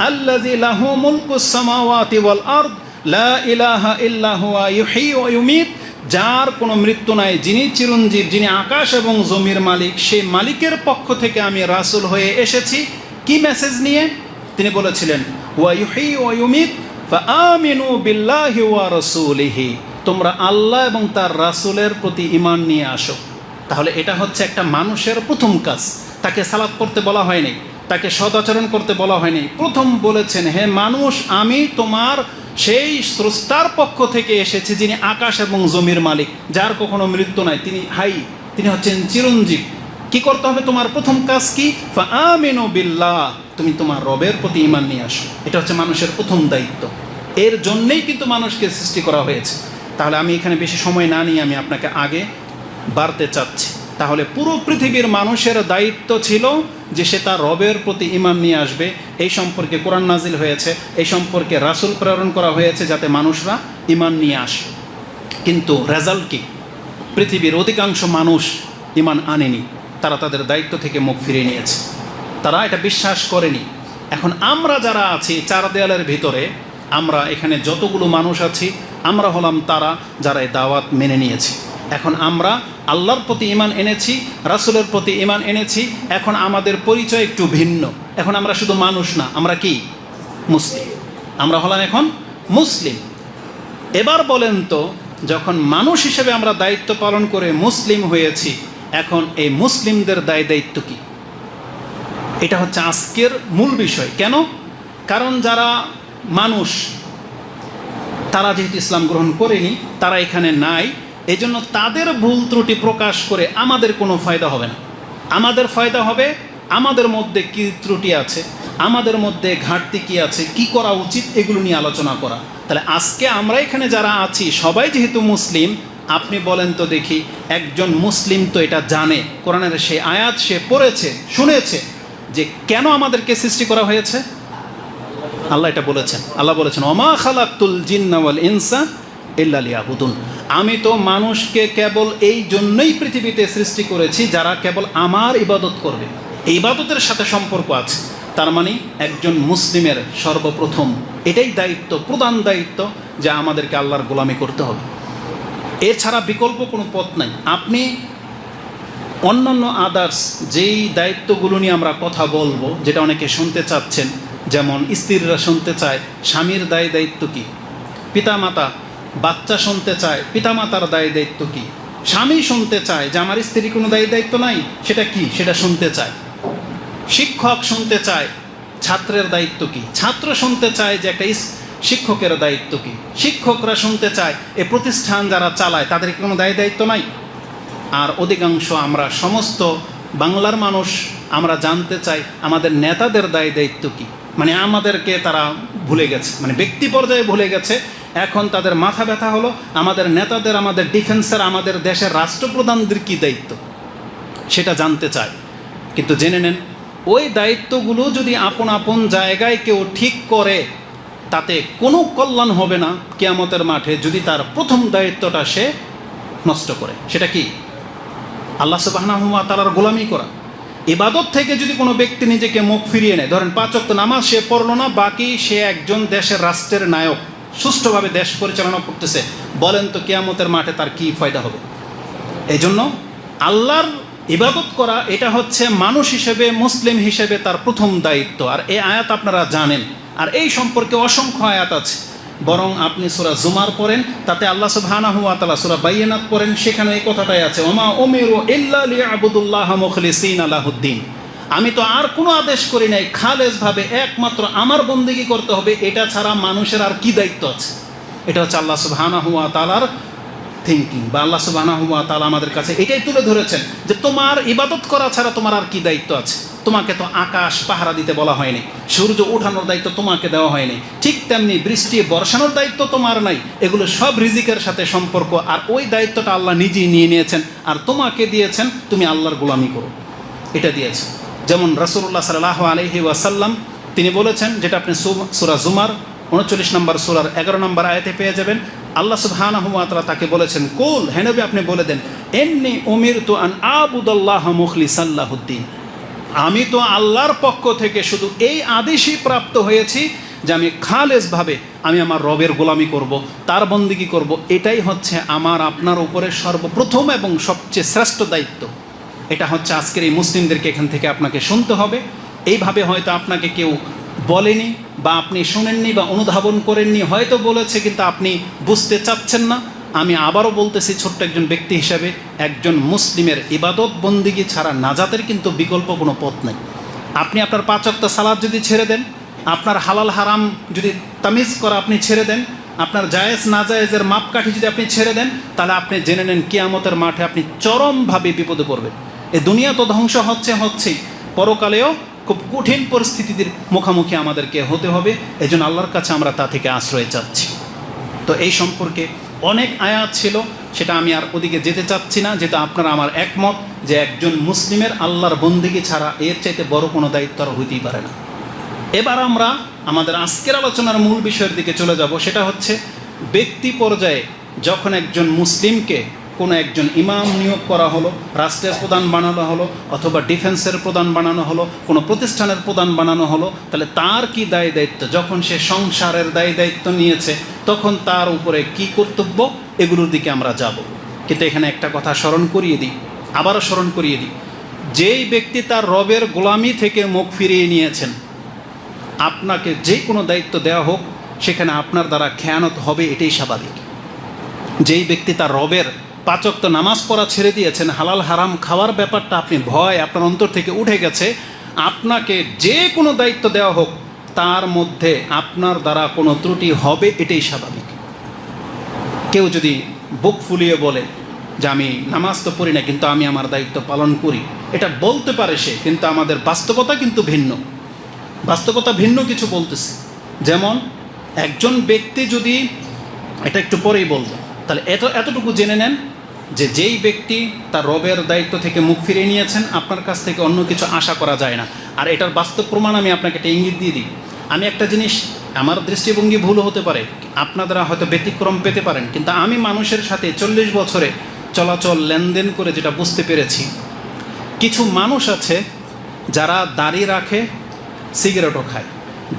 আল্লাযী লাহু মুলকুস সামাওয়াতি ওয়াল আরদ লা ইলাহা ইল্লা হুয়া ইউহয়ী ওয়া ইউমীত, যার কোনো মৃত্যু নাই, যিনি চিরঞ্জীব, যিনি আকাশ এবং জমির মালিক, সেই মালিকের পক্ষ থেকে আমি রাসূল হয়ে এসেছি। কি মেসেজ নিয়ে? তিনি বলেছিলেন, ওয়া ইউহয়ী ওয়া ইউমীত ফাআমিনু বিল্লাহি ওয়া রাসূলিহি, তোমরা আল্লাহ এবং তার রাসূলের প্রতি ঈমান নিয়ে আসো। তাহলে এটা হচ্ছে একটা মানুষের প্রথম কাজ। তাকে সালাত করতে বলা হয়নি, তাকে সদাচরণ করতে বলা হয়নি, প্রথম বলেছেন, হে মানুষ, আমি তোমার সেই স্রষ্টার পক্ষ থেকে এসেছি যিনি আকাশ এবং জমির মালিক, যার কখনো মৃত্যু নাই, তিনি হাই, তিনি হচ্ছেন চিরঞ্জীব। কি করতে হবে? তোমার প্রথম কাজ কি? ফাআমিনু বিল্লাহ, তুমি তোমার রবের প্রতি ঈমান নিয়ে আসো। এটা হচ্ছে মানুষের প্রথম দায়িত্ব। এর জন্যেই কিন্তু মানুষকে সৃষ্টি করা হয়েছে। তাহলে আমি এখানে বেশি সময় না নিয়ে আমি আপনাকে আগে বাড়তে চাচ্ছি। তাহলে পুরো পৃথিবীর মানুষের দায়িত্ব ছিল যে সে তার রবের প্রতি ঈমান নিয়ে আসবে। এই সম্পর্কে কোরআন নাজিল হয়েছে, এই সম্পর্কে রাসূল প্রেরণ করা হয়েছে যাতে মানুষরা ঈমান নিয়ে আসে। কিন্তু রেজাল্ট কি? পৃথিবীর অধিকাংশ মানুষ ঈমান আনেনি, তারা তাদের দায়িত্ব থেকে মুখ ফিরিয়ে নিয়েছে, তারা এটা বিশ্বাস করেনি। এখন আমরা যারা আছি চার দেয়ালের ভিতরে, আমরা এখানে যতগুলো মানুষ আছি, আমরা হলাম তারা যারা এই দাওয়াত মেনে নিয়েছি। এখন আমরা আল্লাহর প্রতি ঈমান এনেছি, রাসূলের প্রতি ঈমান এনেছি। এখন আমাদের পরিচয় একটু ভিন্ন। এখন আমরা শুধু মানুষ না, আমরা কি? মুসলিম। আমরা হলাম এখন মুসলিম। এবার বলেন তো, যখন মানুষ হিসেবে আমরা দায়িত্ব পালন করে মুসলিম হয়েছি, এখন এই মুসলিমদের দায়িত্ব কি? এটা হচ্ছে আজকের মূল বিষয়। কেন? কারণ যারা মানুষ, তারা যেহেতু ইসলাম গ্রহণ করেনি, তারা এখানে নাই, এই জন্য তাদের ভুল ত্রুটি প্রকাশ করে আমাদের কোনো ফায়দা হবে না। আমাদের ফায়দা হবে আমাদের মধ্যে কী ত্রুটি আছে, আমাদের মধ্যে ঘাটতি কী আছে, কি করা উচিত, এগুলো নিয়ে আলোচনা করা। তাহলে আজকে আমরা এখানে যারা আছি সবাই যেহেতু মুসলিম, আপনি বলেন তো দেখি, একজন মুসলিম তো এটা জানে, কোরআনের সেই আয়াত সে পড়েছে, শুনেছে যে কেন আমাদেরকে সৃষ্টি করা হয়েছে। আল্লাহ এটা বলেছেন, আল্লাহ বলেছেন ওমা খালাকতুল জিন্না ওয়াল ইনসা ইল্লা লিয়াবুদুন, আমি তো মানুষকে কেবল এই জন্যই পৃথিবীতে সৃষ্টি করেছি যারা কেবল আমার ইবাদত করবে। এই ইবাদতের সাথে সম্পর্ক আছে। তার মানে একজন মুসলিমের সর্বপ্রথম এটাই দায়িত্ব, প্রধান দায়িত্ব, যে আমাদেরকে আল্লাহর গোলামি করতে হবে। এছাড়া বিকল্প কোনো পথ নাই। আপনি অন্যান্য আদার্স যেই দায়িত্বগুলো নিয়ে আমরা কথা বলবো, যেটা অনেকে শুনতে চাচ্ছেন, যেমন স্ত্রীরা শুনতে চায় স্বামীর দায়িত্ব কী, পিতামাতা, বাচ্চা শুনতে চায় পিতামাতার দায়িত্ব কী, স্বামী শুনতে চায় যে আমার স্ত্রীর কোনো দায়িত্ব নাই, সেটা কি, সেটা শুনতে চায়। শিক্ষক শুনতে চায় ছাত্রের দায়িত্ব কী, ছাত্র শুনতে চায় যে একটা শিক্ষকের দায়িত্ব কী, শিক্ষকরা শুনতে চায় এ প্রতিষ্ঠান যারা চালায় তাদের কোনো দায়িত্ব নাই। আর অধিকাংশ আমরা সমস্ত বাংলার মানুষ আমরা জানতে চাই আমাদের নেতাদের দায়িত্ব কী। মানে আমাদেরকে তারা ভুলে গেছে, মানে ব্যক্তি পর্যায়ে ভুলে গেছে। এখন তাদের মাথা ব্যথা হলো আমাদের নেতাদের, আমাদের ডিফেন্সের, আমাদের দেশের রাষ্ট্রপ্রধানদের কী দায়িত্ব সেটা জানতে চায়। কিন্তু জেনে নেন, ওই দায়িত্বগুলো যদি আপন আপন জায়গায় কেউ ঠিক করে তাতে কোনো কল্যাণ হবে না কিয়ামতের মাঠে, যদি তার প্রথম দায়িত্বটা সে নষ্ট করে। সেটা কি? আল্লাহ সুবহানাহু ওয়া তাআলার গোলামি করা। ইবাদত থেকে যদি কোনো ব্যক্তি নিজেকে মুখ ফিরিয়ে নেয়, ধরেন 5 ওয়াক্ত নামাজ সে পড়লো না, বাকি সে একজন দেশের রাষ্ট্রের নায়ক, সুষ্ঠুভাবে দেশ পরিচালনা করতেছে, বলেন তো কিয়ামতের মাঠে তার কি ফায়দা হবে? এই জন্য আল্লাহর ইবাদত করা এটা হচ্ছে মানুষ হিসেবে, মুসলিম হিসেবে তার প্রথম দায়িত্ব। আর এই আয়াত আপনারা জানেন, আর এই সম্পর্কে অসংখ্য আয়াত আছে। বরং আপনি সূরা জুমার পড়েন, তাতে আল্লাহ সুবহানাহু ওয়া তাআলা সূরা বাইয়িনাত পড়েন, সেখানে এই কথাটাই আছে, ওমা উমিরু ইল্লা লিয়াবুদুল্লাহা মুখলিসিনা লাহুদ্দিন, আমি তো আর কোনো আদেশ করি নাই, খালেসভাবে একমাত্র আমার বন্দেগী করতে হবে, এটা ছাড়া মানুষের আর কি দায়িত্ব আছে? এটা হচ্ছে আল্লাহ সুবহানাহু ওয়া তাআলার থিঙ্কিং, বা আল্লাহ সুবহানাহু ওয়া তাআলা আমাদের কাছে এটাই তুলে ধরেছেন যে তোমার ইবাদত করা ছাড়া তোমার আর কি দায়িত্ব আছে। তোমাকে তো আকাশ পাহারা দিতে বলা হয়নি, সূর্য ওঠানোর দায়িত্ব তোমাকে দেওয়া হয়নি, ঠিক তেমনি বৃষ্টি বর্ষানোর দায়িত্ব তোমার নাই। এগুলো সব রিজিকের সাথে সম্পর্ক, আর ওই দায়িত্বটা আল্লাহ নিজেই নিয়ে নিয়েছেন আর তোমাকে দিয়েছেন, তুমি আল্লাহর গোলামি করো, এটা দিয়েছেন। যেমন রাসূলুল্লাহ সাল্লাল্লাহু আলাইহি ওয়াসাল্লাম তিনি বলেছেন, যেটা আপনি সূরা জুমার 39 নম্বর সূরার 11 নম্বর আয়াতে পেয়ে যাবেন। আল্লাহ সুবহানাহু ওয়া তাআলা তাকে বলেছেন, কুল, হে নবী আপনি বলে দেন, ইন্নী উমিরতু আন আবুদাল্লাহা মুখলিসান লাহুদ্দিন, আমি তো আল্লাহর পক্ষ থেকে শুধু এই আদেশই প্রাপ্ত হয়েছি যে আমি খালেসভাবে আমি আমার রবের গোলামি করব, তার বন্দেগী করব। এটাই হচ্ছে আমার আপনার উপরে সর্বপ্রথম এবং সবচেয়ে শ্রেষ্ঠ দায়িত্ব। এটা হচ্ছে আজকের এই মুসলিমদেরকে এখান থেকে আপনাকে শুনতে হবে। এইভাবে হয়তো আপনাকে কেউ বলেনি, বা আপনি শোনেননি, বা অনুধাবন করেননি, হয়তো বলেছে কিন্তু আপনি বুঝতে চাচ্ছেন না। আমি আবারও বলতেছি, ছোট্ট একজন ব্যক্তি হিসাবে, একজন মুসলিমের ইবাদত বন্দেগী ছাড়া নাজাতের কিন্তু বিকল্প কোনো পথ নেই। আপনি আপনার 5 ওয়াক্ত সালাত যদি ছেড়ে দেন, আপনার হালাল হারাম যদি তামিজ করা আপনি ছেড়ে দেন, আপনার জায়েজ নাজায়েজের মাপকাঠি যদি আপনি ছেড়ে দেন, তাহলে আপনি জেনে নেন কিয়ামতের মাঠে আপনি চরমভাবে বিপদে পড়বেন। এই দুনিয়া তো ধ্বংস হচ্ছেই, পরকালেও খুব কঠিন পরিস্থিতির মুখোমুখি আমাদেরকে হতে হবে। এই জন্য আল্লাহর কাছে আমরা তা থেকে আশ্রয় চাচ্ছি। তো এই সম্পর্কে অনেক আয়াত ছিল, সেটা আমি আর ওদিকে যেতে চাচ্ছি না, যেটা আপনারা আমার একমত যে একজন মুসলিমের আল্লাহর বন্দেগী ছাড়া এর চাইতে বড় কোনো দায়িত্ব আর হইতেই পারে না। এবার আমরা আমাদের আজকের আলোচনার মূল বিষয়ের দিকে চলে যাব। সেটা হচ্ছে ব্যক্তি পর্যায়ে যখন একজন মুসলিমকে কোনো একজন ইমাম নিয়োগ করা হলো, রাষ্ট্রের প্রধান বানানো হলো, অথবা ডিফেন্সের প্রধান বানানো হলো, কোনো প্রতিষ্ঠানের প্রধান বানানো হলো, তাহলে তার কি দায়িত্ব? যখন সে সংসারের দায়িত্ব নিয়েছে, তখন তার উপরে কি কর্তব্য, এগুলোর দিকে আমরা যাব। কিন্তু এখানে একটা কথা আবারও স্মরণ করিয়ে দিই, যেই ব্যক্তি তার রবের গোলামি থেকে মুখ ফিরিয়ে নিয়েছেন, আপনাকে যে কোনো দায়িত্ব দেওয়া হোক, সেখানে আপনার দ্বারা খেয়ানত হবে, এটাই স্বাভাবিক। যেই ব্যক্তি তার রবের 5 ওয়াক্ত নামাজ পড়া ছেড়ে দিয়েছেন, হালাল হারাম খাওয়ার ব্যাপারটা আপনি ভয় আপনার অন্তর থেকে উঠে গেছে, আপনাকে যে কোনো দায়িত্ব দেওয়া হোক, তার মধ্যে আপনার দ্বারা কোনো ত্রুটি হবে, এটাই স্বাভাবিক। কেউ যদি বুক ফুলিয়ে বলে যে আমি নামাজ তো পড়ি না, কিন্তু আমি আমার দায়িত্ব পালন করি। এটা বলতে পারে সে, কিন্তু আমাদের বাস্তবতা কিন্তু ভিন্ন। বাস্তবতা ভিন্ন কিছু বলতেছে। যেমন একজন ব্যক্তি যদি, এটা একটু পরেই বলবো, তাহলে এতটুকু জেনে নেন যে যেই ব্যক্তি তার রবের দায়িত্ব থেকে মুখ ফিরিয়ে নিয়েছেন, আপনার কাছ থেকে অন্য কিছু আশা করা যায় না। আর এটার বাস্তব প্রমাণ আমি আপনাকে একটা ইঙ্গিত দিয়ে দিই। আমি একটা জিনিস, আমার দৃষ্টিভঙ্গি ভুল হতে পারে, আপনারা হয়তো ব্যতিক্রম পেতে পারেন, কিন্তু আমি মানুষের সাথে 40 বছরে চলাচল লেনদেন করে যেটা বুঝতে পেরেছি, কিছু মানুষ আছে যারা দাড়ি রাখে, সিগারেটও খায়,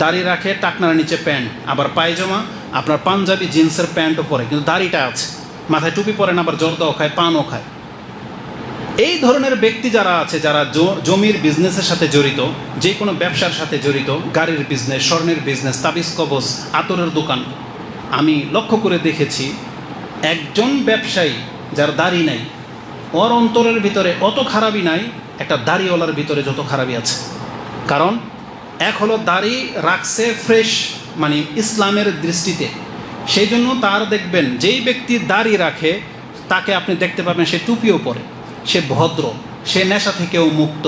দাড়ি রাখে, টাকনার নিচে প্যান্ট, আবার পায়জামা, আপনার পাঞ্জাবি জিন্সের প্যান্টও পরে, কিন্তু দাড়িটা আছে, মাথায় টুপি পরেন, আবার জর্দাও খায়, পানও খায়। এই ধরনের ব্যক্তি যারা আছে, যারা জমির বিজনেসের সাথে জড়িত, যে কোনো ব্যবসার সাথে জড়িত, গাড়ির বিজনেস, স্বর্ণের বিজনেস, তাবিজ কবজ, আতরের দোকান, আমি লক্ষ্য করে দেখেছি একজন ব্যবসায়ী যার দাড়ি নাই, ওর অন্তরের ভিতরে অত খারাপই নাই একটা দাড়িওয়ালার ভিতরে যত খারাপই আছে। কারণ এক হলো দাড়ি রাখছে ফ্রেশ, মানে ইসলামের দৃষ্টিতে, সেই জন্য তার দেখবেন যেই ব্যক্তি দাড়ি রাখে তাকে আপনি দেখতে পাবেন সে টুপিও পরে, সে ভদ্র, সে নেশা থেকেও মুক্ত।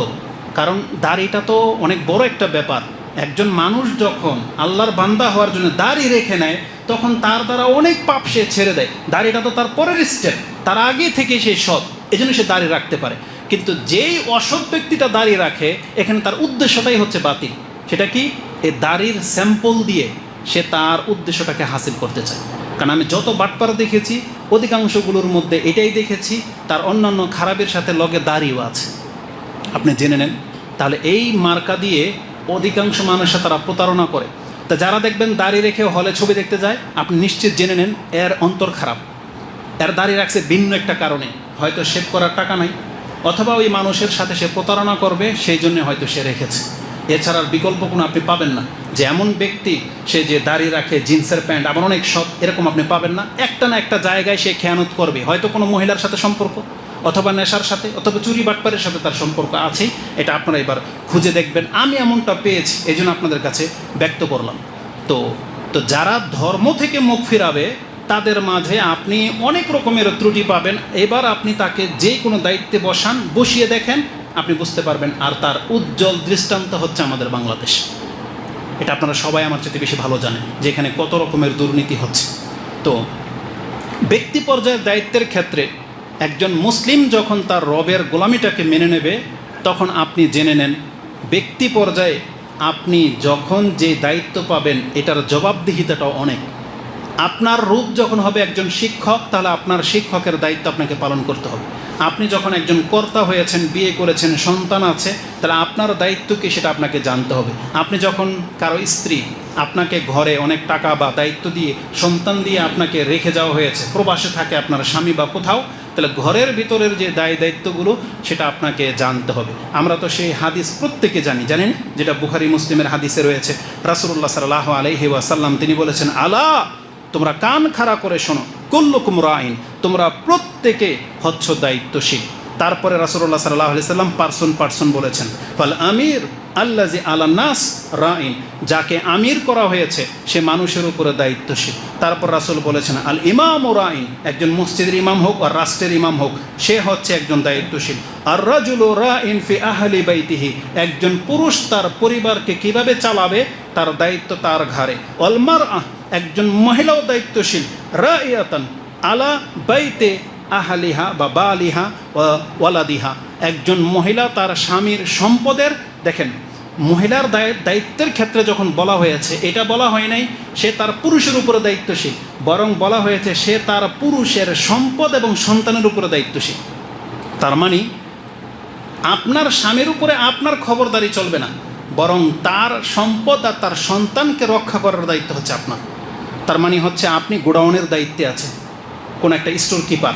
কারণ দাড়িটা তো অনেক বড় একটা ব্যাপার। একজন মানুষ যখন আল্লাহর বান্দা হওয়ার জন্য দাড়ি রেখে নেয়, তখন তার দ্বারা অনেক পাপ সে ছেড়ে দেয়। দাড়িটা তো তার পরের স্টেপ, তার আগে থেকে সে সৎ, এই জন্য সে দাড়ি রাখতে পারে। কিন্তু যেই অসৎ ব্যক্তিটা দাড়ি রাখে, এখানে তার উদ্দেশ্যটাই হচ্ছে বাতিল। সেটা কি? এই দাড়ির স্যাম্পল দিয়ে সে তার উদ্দেশ্যটাকে হাসিল করতে চায়। কারণ আমি যত বাটপাড়া দেখেছি, অধিকাংশগুলোর মধ্যে এটাই দেখেছি, তার অন্যান্য খারাপের সাথে লগে দাড়িও আছে। আপনি জেনে নেন, তাহলে এই মার্কা দিয়ে অধিকাংশ মানুষের তারা প্রতারণা করে। তা যারা দেখবেন দাড়ি রেখে হলে ছবি দেখতে যায়, আপনি নিশ্চিত জেনে নেন এর অন্তর খারাপ। এর দাড়ি রাখছে ভিন্ন একটা কারণে, হয়তো শেভ করার টাকা নাই, অথবা ওই মানুষের সাথে সে প্রতারণা করবে, সেই জন্য হয়তো সে রেখেছে। এছাড়ার বিকল্প কোনো আপনি পাবেন না যে এমন ব্যক্তি সে যে দাড়ি রাখে, জিন্সের প্যান্ট, আবার অনেক সৎ, এরকম আপনি পাবেন না। একটা না একটা জায়গায় সে খেয়ানত করবে, হয়তো কোনো মহিলার সাথে সম্পর্ক, অথবা নেশার সাথে, অথবা চুরি বাটপারের সাথে তার সম্পর্ক আছেই। এটা আপনারা এবার খুঁজে দেখবেন। আমি এমনটা পেয়েছি, এই জন্য আপনাদের কাছে ব্যক্ত করলাম। তো যারা ধর্ম থেকে মুখ ফিরাবে তাদের মাঝে আপনি অনেক রকমের ত্রুটি পাবেন। এবার আপনি তাকে যে কোনো দায়িত্বে বসিয়ে দেখেন, আপনি বুঝতে পারবেন। আর তার উজ্জ্বল দৃষ্টান্ত হচ্ছে আমাদের বাংলাদেশ। এটা আপনারা সবাই আমার চেয়ে বেশি ভালো জানেন যে এখানে কত রকমের দুর্নীতি হচ্ছে। তো ব্যক্তি পর্যায়ের দায়িত্বের ক্ষেত্রে একজন মুসলিম যখন তার রবের গোলামিটাকে মেনে নেবে, তখন আপনি জেনে নেন ব্যক্তি পর্যায়ে আপনি যখন যে দায়িত্ব পাবেন এটার জবাবদিহিতাটাও অনেক। আপনার রূপ যখন হবে একজন শিক্ষক, তাহলে আপনার শিক্ষকের দায়িত্ব আপনাকে পালন করতে হবে। আপনি যখন একজন কর্তা হয়েছেন, বিয়ে করেছেন, সন্তান আছে, তাহলে আপনার দায়িত্ব কি সেটা আপনাকে জানতে হবে। আপনি যখন কারো স্ত্রী, আপনাকে ঘরে অনেক টাকা বা দায়িত্ব দিয়ে, সন্তান দিয়ে আপনাকে রেখে যাওয়া হয়েছে, প্রবাসে থাকে আপনার স্বামী বা কোথাও, তাহলে ঘরের ভিতরের যে দায়িত্বগুলো সেটা আপনাকে জানতে হবে। আমরা তো সেই হাদিস প্রত্যেকে জানেন, যেটা বুখারী মুসলিমের হাদিসে রয়েছে। রাসূলুল্লাহ সাল্লাল্লাহু আলাইহি ওয়াসাল্লাম তিনি বলেছেন, আলা, তোমরা কান খাড়া করে শোনো, কুল্লুকুম রাইন, তোমরা প্রত্যেকে হচ্ছ দায়িত্বশীল। তারপরে রাসূলুল্লাহ সাল্লাল্লাহু আলাইহি ওয়াসাল্লাম পার্সন বলেছেন, ফাল আমির আল্লাজি আলান নাস রাইন, যাকে আমির করা হয়েছে সে মানুষের উপরে দায়িত্বশীল। তারপর রাসূল বলেছেন, আল ইমাম রাইন, একজন মসজিদের ইমাম হোক আর রাষ্ট্রের ইমাম হোক, সে হচ্ছে একজন দায়িত্বশীল। আর রাজুলু রাইন ফি আহলি বাইতিহি, একজন পুরুষ তার পরিবারকে কিভাবে চালাবে তার দায়িত্ব তার ঘাড়ে। ওয়াল মারআ, একজন মহিলাও দায়িত্বশীল, রাইয়াতান আলা বাইতে আহলিহা বা বালিহা ওয়ালাদিহা, একজন মহিলা তার স্বামীর সম্পদের, দেখেন মহিলার দায়িত্বের ক্ষেত্রে যখন বলা হয়েছে, এটা বলা হয় নাই সে তার পুরুষের উপরে দায়িত্বশীল, বরং বলা হয়েছে সে তার পুরুষের সম্পদ এবং সন্তানের উপরে দায়িত্বশীল। তার মানে আপনার স্বামীর উপরে আপনার খবরদারি চলবে না, বরং তার সম্পদ আর তার সন্তানকে রক্ষা করার দায়িত্ব হচ্ছে আপনার। তার মানে হচ্ছে আপনি গোডাউনের দায়িত্বে আছেন, কোন একটা স্টোর কিপার,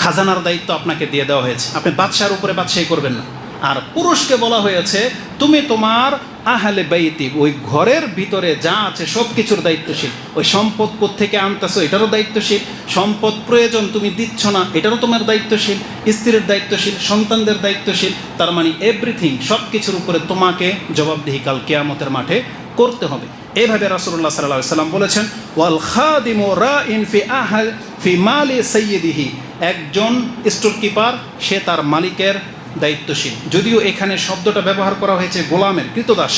খাজানার দায়িত্ব আপনাকে দিয়ে দেওয়া হয়েছে, আপনি বাদশার উপরে বাদশাহী করবেন না। আর পুরুষকে বলা হয়েছে তুমি তোমার আহলে বাইতি, ওই ঘরের ভিতরে যা আছে সব কিছুর দায়িত্বশীল। ওই সম্পদ কোত্থেকে আনতেছো এটারও দায়িত্বশীল, সম্পদ প্রয়োজন তুমি দিচ্ছ না এটারও তোমার দায়িত্বশীল, স্ত্রীর দায়িত্বশীল, সন্তানদের দায়িত্বশীল। তার মানে এভরিথিং, সব কিছুর উপরে তোমাকে জবাবদিহি কাল কিয়ামতের মাঠে করতে হবে। এইভাবে রাসূলুল্লাহ সাল্লাল্লাহু আলাইহি ওয়াসাল্লাম বলেছেন, ওয়াল খাদিমু রাইন ফি মালি সাইয়্যিদিহি, একজন স্টোর কিপার, সে তার মালিকের দায়িত্বশীল। যদিও এখানে শব্দটা ব্যবহার করা হয়েছে গোলামের, কৃতদাস।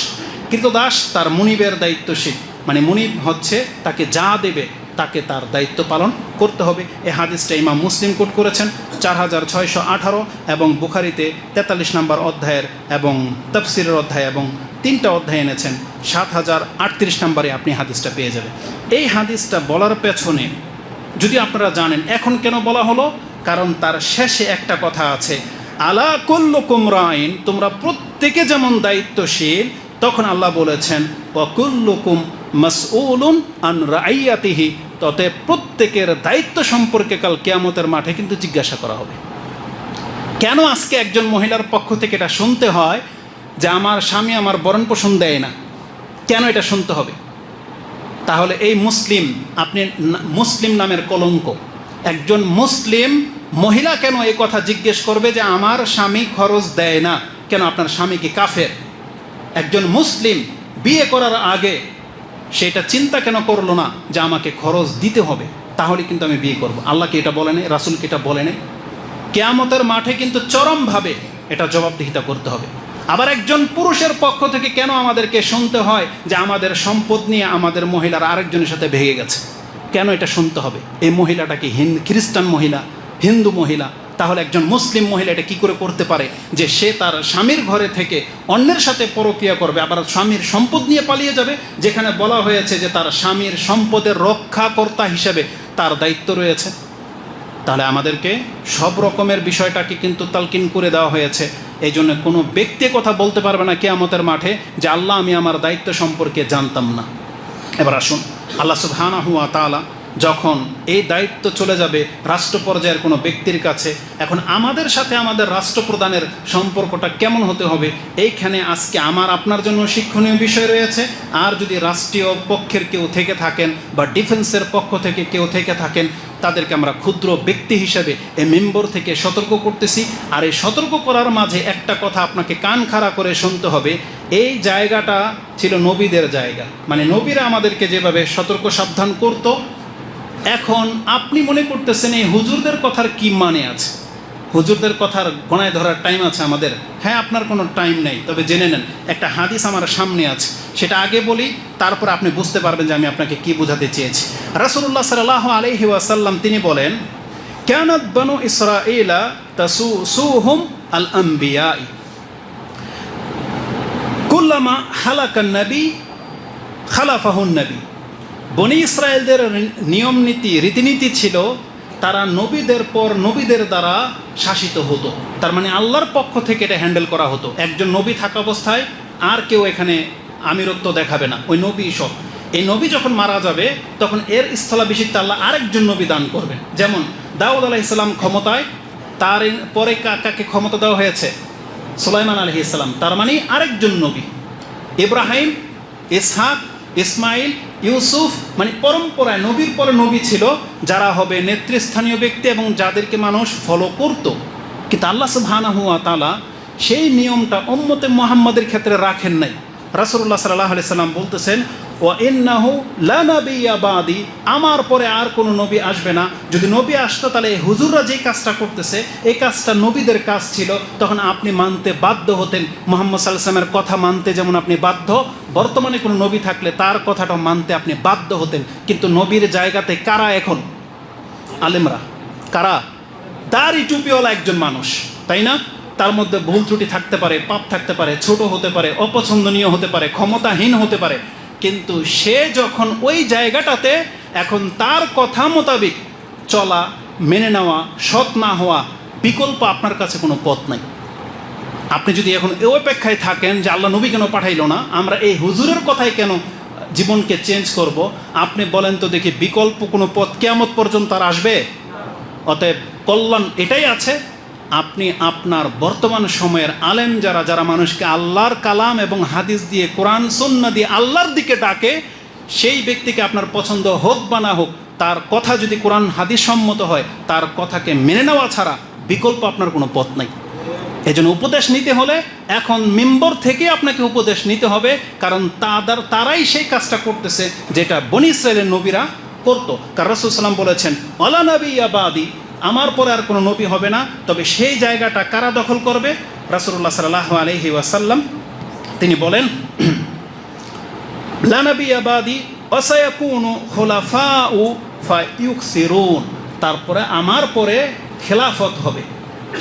কৃতদাস তার মুনিবের দায়িত্বশীল, মানে মুনিব হচ্ছে তাকে যা দেবে তাকে তার দায়িত্ব পালন করতে হবে। এই হাদিসটা ইমাম মুসলিম কোট করেছেন 4618 এবং বুখারিতে 43 নম্বর অধ্যায়ের এবং তাফসিরের অধ্যায় এবং 3টা অধ্যায় এনেছেন, 7038 নম্বরে আপনি হাদিসটা পেয়ে যাবেন। এই হাদিসটা বলার পেছনে যদি আপনারা জানেন এখন কেন বলা হলো, কারণ তার শেষে একটা কথা আছে, আলা কুল্লুকুম রাইন, তোমরা প্রত্যেকে যেমন দায়িত্বশীল, তখন আল্লাহ বলেছেন ওয়া কুল্লুকুম মাসউলুন আন রাইয়াতিহি, ততে প্রত্যেকের দায়িত্ব সম্পর্কে কাল কিয়ামতের মাঠে কিন্তু জিজ্ঞাসা করা হবে। কেন আজকে একজন মহিলার পক্ষ থেকে এটা শুনতে হয় যে আমার স্বামী আমার ভরণ পোষণ দেয় না, কেন এটা শুনতে হবে? তাহলে এই মুসলিম, আপনি মুসলিম নামের কলঙ্ক। একজন মুসলিম মহিলা কেন এই কথা জিজ্ঞেস করবে যে আমার স্বামী খরচ দেয় না? কেন? আপনার স্বামী কি কাফের? একজন মুসলিম বিয়ে করার আগে সেটা চিন্তা কেন করলো না যে আমাকে খরচ দিতে হবে, তাহলে কিন্তু আমি বিয়ে করব? আল্লাহকে এটা বলে নেই, রাসূলকে এটা বলে নেই। কিয়ামতের মাঠে কিন্তু চরমভাবে এটা জবাবদিহিতা করতে হবে। আবার একজন পুরুষের পক্ষ থেকে কেন আমাদেরকে শুনতে হয় যে আমাদের সম্পদ নিয়ে আমাদের মহিলারা আরেকজনের সাথে ভেগে গেছে? কেন এটা শুনতে হবে? এই মহিলাটা কি খ্রিস্টান মহিলা, হিন্দু মহিলা? তাহলে একজন মুসলিম মহিলা এটা কী করে করতে পারে যে সে তার স্বামীর ঘরে থেকে অন্যের সাথে পরক্রিয়া করবে, আবার স্বামীর সম্পদ নিয়ে পালিয়ে যাবে, যেখানে বলা হয়েছে যে তার স্বামীর সম্পদের রক্ষাকর্তা হিসেবে তার দায়িত্ব রয়েছে? তাহলে আমাদেরকে সব রকমের বিষয়টাকে কিন্তু তালকিন করে দেওয়া হয়েছে। এই জন্য কোনো ব্যক্তি কথা বলতে পারবে না কিয়ামতের মাঠে যে আল্লাহ আমি আমার দায়িত্ব সম্পর্কে জানতাম না। এবার আসুন, আল্লাহ সুবহানাহু ওয়া তাআলা যখন এই দায়িত্ব চলে যাবে রাষ্ট্র পর্যায়ের কোনো ব্যক্তির কাছে, এখন আমাদের সাথে আমাদের রাষ্ট্রপ্রধানের সম্পর্কটা কেমন হতে হবে, এইখানে আজকে আমার আপনার জন্য শিক্ষণীয় বিষয় রয়েছে। আর যদি রাষ্ট্রীয় পক্ষের কেউ থেকে থাকেন বা ডিফেন্সের পক্ষ থেকে কেউ থেকে থাকেন, তাদেরকে আমরা ক্ষুদ্র ব্যক্তি হিসেবে এই মেম্বর থেকে সতর্ক করতেছি। আর এই সতর্ক করার মাঝে একটা কথা আপনাকে কান খাড়া করে শুনতে হবে, এই জায়গাটা ছিল নবীদের জায়গা, মানে নবীরা আমাদেরকে যেভাবে সতর্ক সাবধান করতো, এখন আপনি মনে করতেছেন এই হুজুরদের কথার কি মানে আছে? হুজুরদের কথার গণায় ধরার টাইম আছে আমাদের? হ্যাঁ, আপনার কোনো টাইম নেই। তবে জেনে নেন, একটা হাদিস আমার সামনে আছে, সেটা আগে বলি, তারপর আপনি বুঝতে পারবেন যে আমি আপনাকে কি বোঝাতে চেয়েছি। রাসূলুল্লাহ সাল্লাল্লাহু আলাইহি ওয়াসাল্লাম তিনি বলেন, কানাত বানু ইসরাঈলা তাসুসুহুম আল আম্বিয়া, কুল্লামা হালাকান নবী খালাফাহুন নবী। বনি ইসরায়েলদের নিয়ম নীতি রীতিনীতি ছিল তারা নবীদের পর নবীদের দ্বারা শাসিত হতো। তার মানে আল্লাহর পক্ষ থেকে এটা হ্যান্ডেল করা হতো। একজন নবী থাকা অবস্থায় আর কেউ এখানে আমিরত্ব দেখাবে না, ওই নবী সব। এই নবী যখন মারা যাবে তখন এর স্থলাভিষিক্ত আল্লাহ আরেকজন নবী দান করবেন। যেমন দাউদ আলাইহিস সালাম ক্ষমতায়, তার পরে কাকে ক্ষমতা দেওয়া হয়েছে? সুলাইমান আলাইহিস সালাম, তার মানে আরেকজন নবী। ইব্রাহিম, ইসহাক, ইসমাইল, ইউসুফ, মানে পরম্পরায় নবীর পরে নবী ছিল যারা হবে নেতৃস্থানীয় ব্যক্তি এবং যাদেরকে মানুষ ফলো করত। কিন্তু আল্লাহ সুবহানাহু ওয়া তাআলা সেই নিয়মটা উম্মতে মুহাম্মাদের ক্ষেত্রে রাখেন নাই। রাসূলুল্লাহ সাল্লাল্লাহু আলাইহি সাল্লাম বলতেছেন, ওয়া ইন্নাহু লা নাবিয়্যা বাদি, আমার পরে আর কোনো নবী আসবে না। যদি নবী আসতো তাহলে এই হুজুররা যে কাজটা করতেছে এই কাজটা নবীদের কাজ ছিল, তখন আপনি মানতে বাধ্য হতেন। মুহাম্মদ সাল্লাল্লাহু আলাইহি ওয়াসাল্লামের কথা মানতে যেমন আপনি বাধ্য, বর্তমানে কোনো নবী থাকলে তার কথাটা মানতে আপনি বাধ্য হতেন। কিন্তু নবীর জায়গাতে কারা এখন? আলেমরা। কারা? দাড়ি টুপিওয়ালা একজন মানুষ, তাই না? তার মধ্যে ভুল ত্রুটি থাকতে পারে, পাপ থাকতে পারে, ছোট হতে পারে, অপছন্দনীয় হতে পারে, ক্ষমতাহীন হতে পারে, কিন্তু সে যখন ওই জায়গাটাতে, এখন তার কথা মোতাবেক চলা, মেনে নেওয়া, সৎ না হওয়া, বিকল্প আপনার কাছে কোনো পথ নাই। আপনি যদি এখন এই অপেক্ষায় থাকেন যে আল্লাহ নবী কেন পাঠাইলো না, আমরা এই হুজুরের কথাই কেন জীবনকে চেঞ্জ করব, আপনি বলেন তো দেখি, বিকল্প কোনো পথ কিয়ামত পর্যন্ত আর আসবে? অতএব কল্যাণ এটাই আছে, আপনি আপনার বর্তমান সময়ের আলেম যারা মানুষকে আল্লাহর কালাম এবং হাদিস দিয়ে, কোরআন সুন্নাহ দিয়ে আল্লাহর দিকে ডাকে, সেই ব্যক্তিকে আপনার পছন্দ হোক বা না হোক, তার কথা যদি কোরআন হাদিস সম্মত হয়, তার কথাকে মেনে নেওয়া ছাড়া বিকল্প আপনার কোনো পথ নাই। এই জন্য উপদেশ নিতে হলে এখন মেম্বর থেকে আপনাকে উপদেশ নিতে হবে, কারণ তারাই সেই কাজটা করতেছে যেটা বনি ইসরায়েলের নবীরা করতো। কারণ রাসূল সাল্লাল্লাহু আলাইহি ওয়াসাল্লাম বলেছেন, ওয়ালা নাবিয়্যা বাদি, আমার পরে আর কোনো নবী হবে না, তবে সেই জায়গাটা কারা দখল করবে? রাসূলুল্লাহ সাল্লাল্লাহু আলাইহি ওয়াসাল্লাম তিনি বলেন, লা নাবিয়্যা বাদি ওয়া সায়াকুনু খুলাফাউ ফায়ুকসিরুন, তারপরে আমার পরে খেলাফত হবে,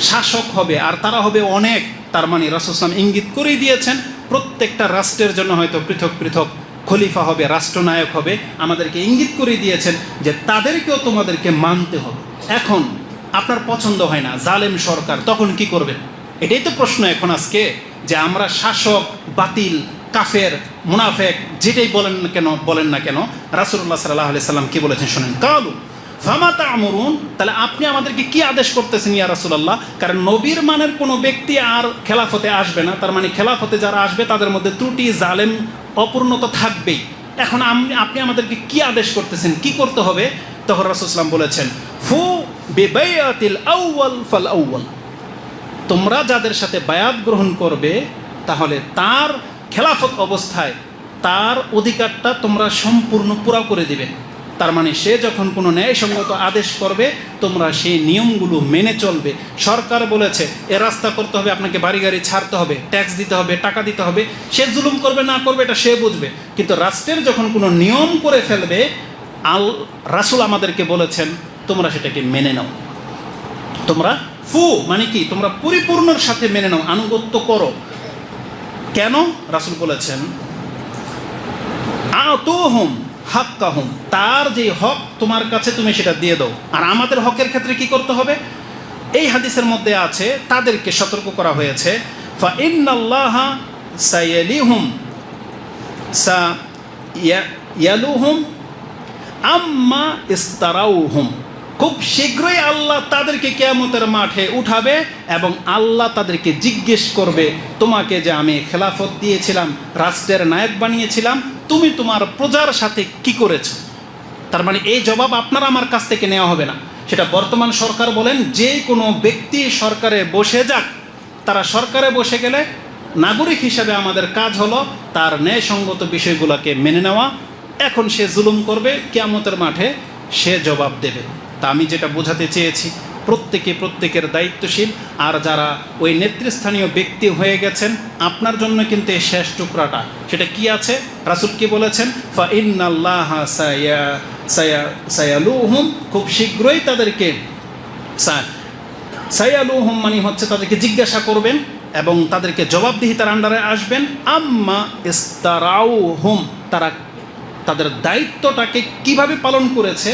শাসক হবে, আর তারা হবে অনেক। তার মানে রাসূল সাল্লাল্লাহু আলাইহি ওয়াসাল্লাম ইঙ্গিত করেই দিয়েছেন প্রত্যেকটা রাষ্ট্রের জন্য হয়তো পৃথক পৃথক খলিফা হবে, রাষ্ট্রনায়ক হবে। আমাদেরকে ইঙ্গিত করে দিয়েছেন যে তাদেরকেও তোমাদেরকে মানতে হবে। এখন আপনার পছন্দ হয় না, জালেম সরকার, তখন কি করবেন? এটাই তো প্রশ্ন এখন আজকে, যে আমরা শাসক বাতিল, কাফের, মুনাফেক, যেটাই বলেন না কেন রাসূলুল্লাহ সাল্লাল্লাহু আলাইহি সাল্লাম কি বলেছেন শুনেন। কালু ফামা তা'মুরুন, তাহলে আপনি আমাদেরকে কি আদেশ করতেছেন ইয়া রাসূলুল্লাহ? কারণ নবীর মানের কোনো ব্যক্তি আর খেলাফতে আসবে না, তার মানে খেলাফতে যারা আসবে তাদের মধ্যে ত্রুটি, জালেম, অপূর্ণতা থাকবেই। এখন আপনি আমাদেরকে কি আদেশ করতেছেন, কি করতে হবে? তখন রাসূল সাল্লাল্লাহু আলাইহি ওয়াসাল্লাম বলেছেন, ফু বিবায়াতিল আউয়াল ফাল আউয়াল, তোমরা যাদের সাথে বায়াত গ্রহণ করবে তাহলে তার খেলাফত অবস্থায় তার অধিকারটা তোমরা সম্পূর্ণ পুরা করে দিবে। তার মানে সে যখন কোনো ন্যায়সঙ্গত আদেশ করবে তোমরা সেই নিয়মগুলো মেনে চলবে। সরকার বলেছে এ রাস্তা করতে হবে, আপনাকে বাড়ি গাড়ি ছাড়তে হবে, ট্যাক্স দিতে হবে, টাকা দিতে হবে, সে জুলুম করবে না করবে এটা সে বুঝবে। কিন্তু রাষ্ট্রের যখন কোনো নিয়ম করে ফেলবে, রাসূল আমাদেরকে বলেছেন তোমরা সেটাকে মেনে নাও। তোমরা ফু মানে কি, তোমরা পরিপূর্ণর সাথে মেনে নাও, আনুগত্য করো। কেন? রাসূল বলেছেন আতুহুম হাক্কাহুম, তার যে হক তোমার কাছে তুমি সেটা দিয়ে দাও। আর আমাদের হকের ক্ষেত্রে কি করতে হবে? এই হাদিসের মধ্যে আছে, তাদেরকে সতর্ক করা হয়েছে, ফা ইন্নাল্লাহা সায়ালিহুম সায়ালুহুম আম্মা ইস্তারাউহুম, খুব শীঘ্রই আল্লাহ তাদেরকে কিয়ামতের মাঠে উঠাবে এবং আল্লাহ তাদেরকে জিজ্ঞেস করবে, তোমাকে যে আমি খেলাফত দিয়েছিলাম, রাষ্ট্রের নায়ক বানিয়েছিলাম, তুমি তোমার প্রজার সাথে কি করেছো? তার মানে এই জবাব আপনার আমার কাছ থেকে নেওয়া হবে না। সেটা বর্তমান সরকার বলেন, যে কোনো ব্যক্তি সরকারে বসে যাক, তারা সরকারে বসে গেলে নাগরিক হিসাবে আমাদের কাজ হলো তার ন্যায়সঙ্গত বিষয়গুলোকে মেনে নেওয়া। এখন সে জুলুম করবে, কিয়ামতের মাঠে সে জবাব দেবে। তা আমি যেটা বোঝাতে চেয়েছি, প্রত্যেকের দায়িত্বশীল। আর যারা ওই নেতৃস্থানীয় ব্যক্তি হয়ে গেছেন, আপনার জন্য কিন্তু এই শেষ টুকরাটা, সেটা কি আছে? রাসূল কি বলেছেন? ফা ইন্নাল্লাহা সায়ালুহুম, খুব শীঘ্রই তাদেরকে সায়ালুহুম মানে হচ্ছে তাদেরকে জিজ্ঞাসা করবেন এবং তাদেরকে জবাবদিহিতার আন্ডারে আসবেন। আম্মা ইস্তারাউহুম, তারা তাদের দায়িত্বটাকে কিভাবে পালন করেছে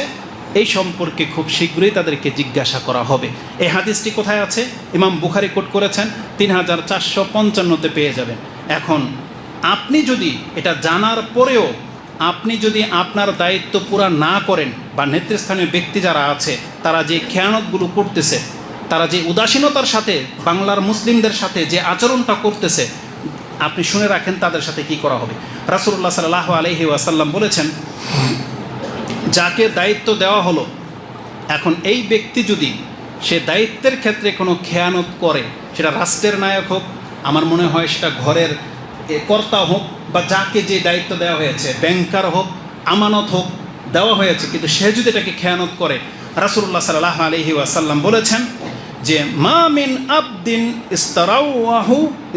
এই সম্পর্কে খুব শীঘ্রই তাদেরকে জিজ্ঞাসা করা হবে। এই হাদিসটি কোথায় আছে? ইমাম বুখারী কোট করেছেন, 3455-তে পেয়ে যাবেন। এখন আপনি যদি এটা জানার পরেও আপনি যদি আপনার দায়িত্ব পুরা না করেন, বা নেতৃস্থানীয় ব্যক্তি যারা আছে তারা যে খেয়ানতগুলো করতেছে, তারা যে উদাসীনতার সাথে বাংলার মুসলিমদের সাথে যে আচরণটা করতেছে, আপনি শুনে রাখেন তাদের সাথে কি করা হবে। রাসূলুল্লাহ সাল্লাল্লাহু আলাইহি ওয়াসাল্লাম বলেছেন, যাকে দায়িত্ব দেওয়া হলো, এখন এই ব্যক্তি যদি সে দায়িত্বের ক্ষেত্রে কোনো খেয়ানত করে, সেটা রাষ্ট্রের নায়ক হোক, আমার মনে হয় সেটা ঘরের কর্তা হোক, বা যাকে যে দায়িত্ব দেওয়া হয়েছে, ব্যাংকার হোক, আমানত হোক, দেওয়া হয়েছে, কিন্তু সে যদি এটাকে খেয়ানত করে, রাসূলুল্লাহ সাল্লাল্লাহু আলাইহি ওয়াসাল্লাম বলেছেন যে মা মিন আবদিন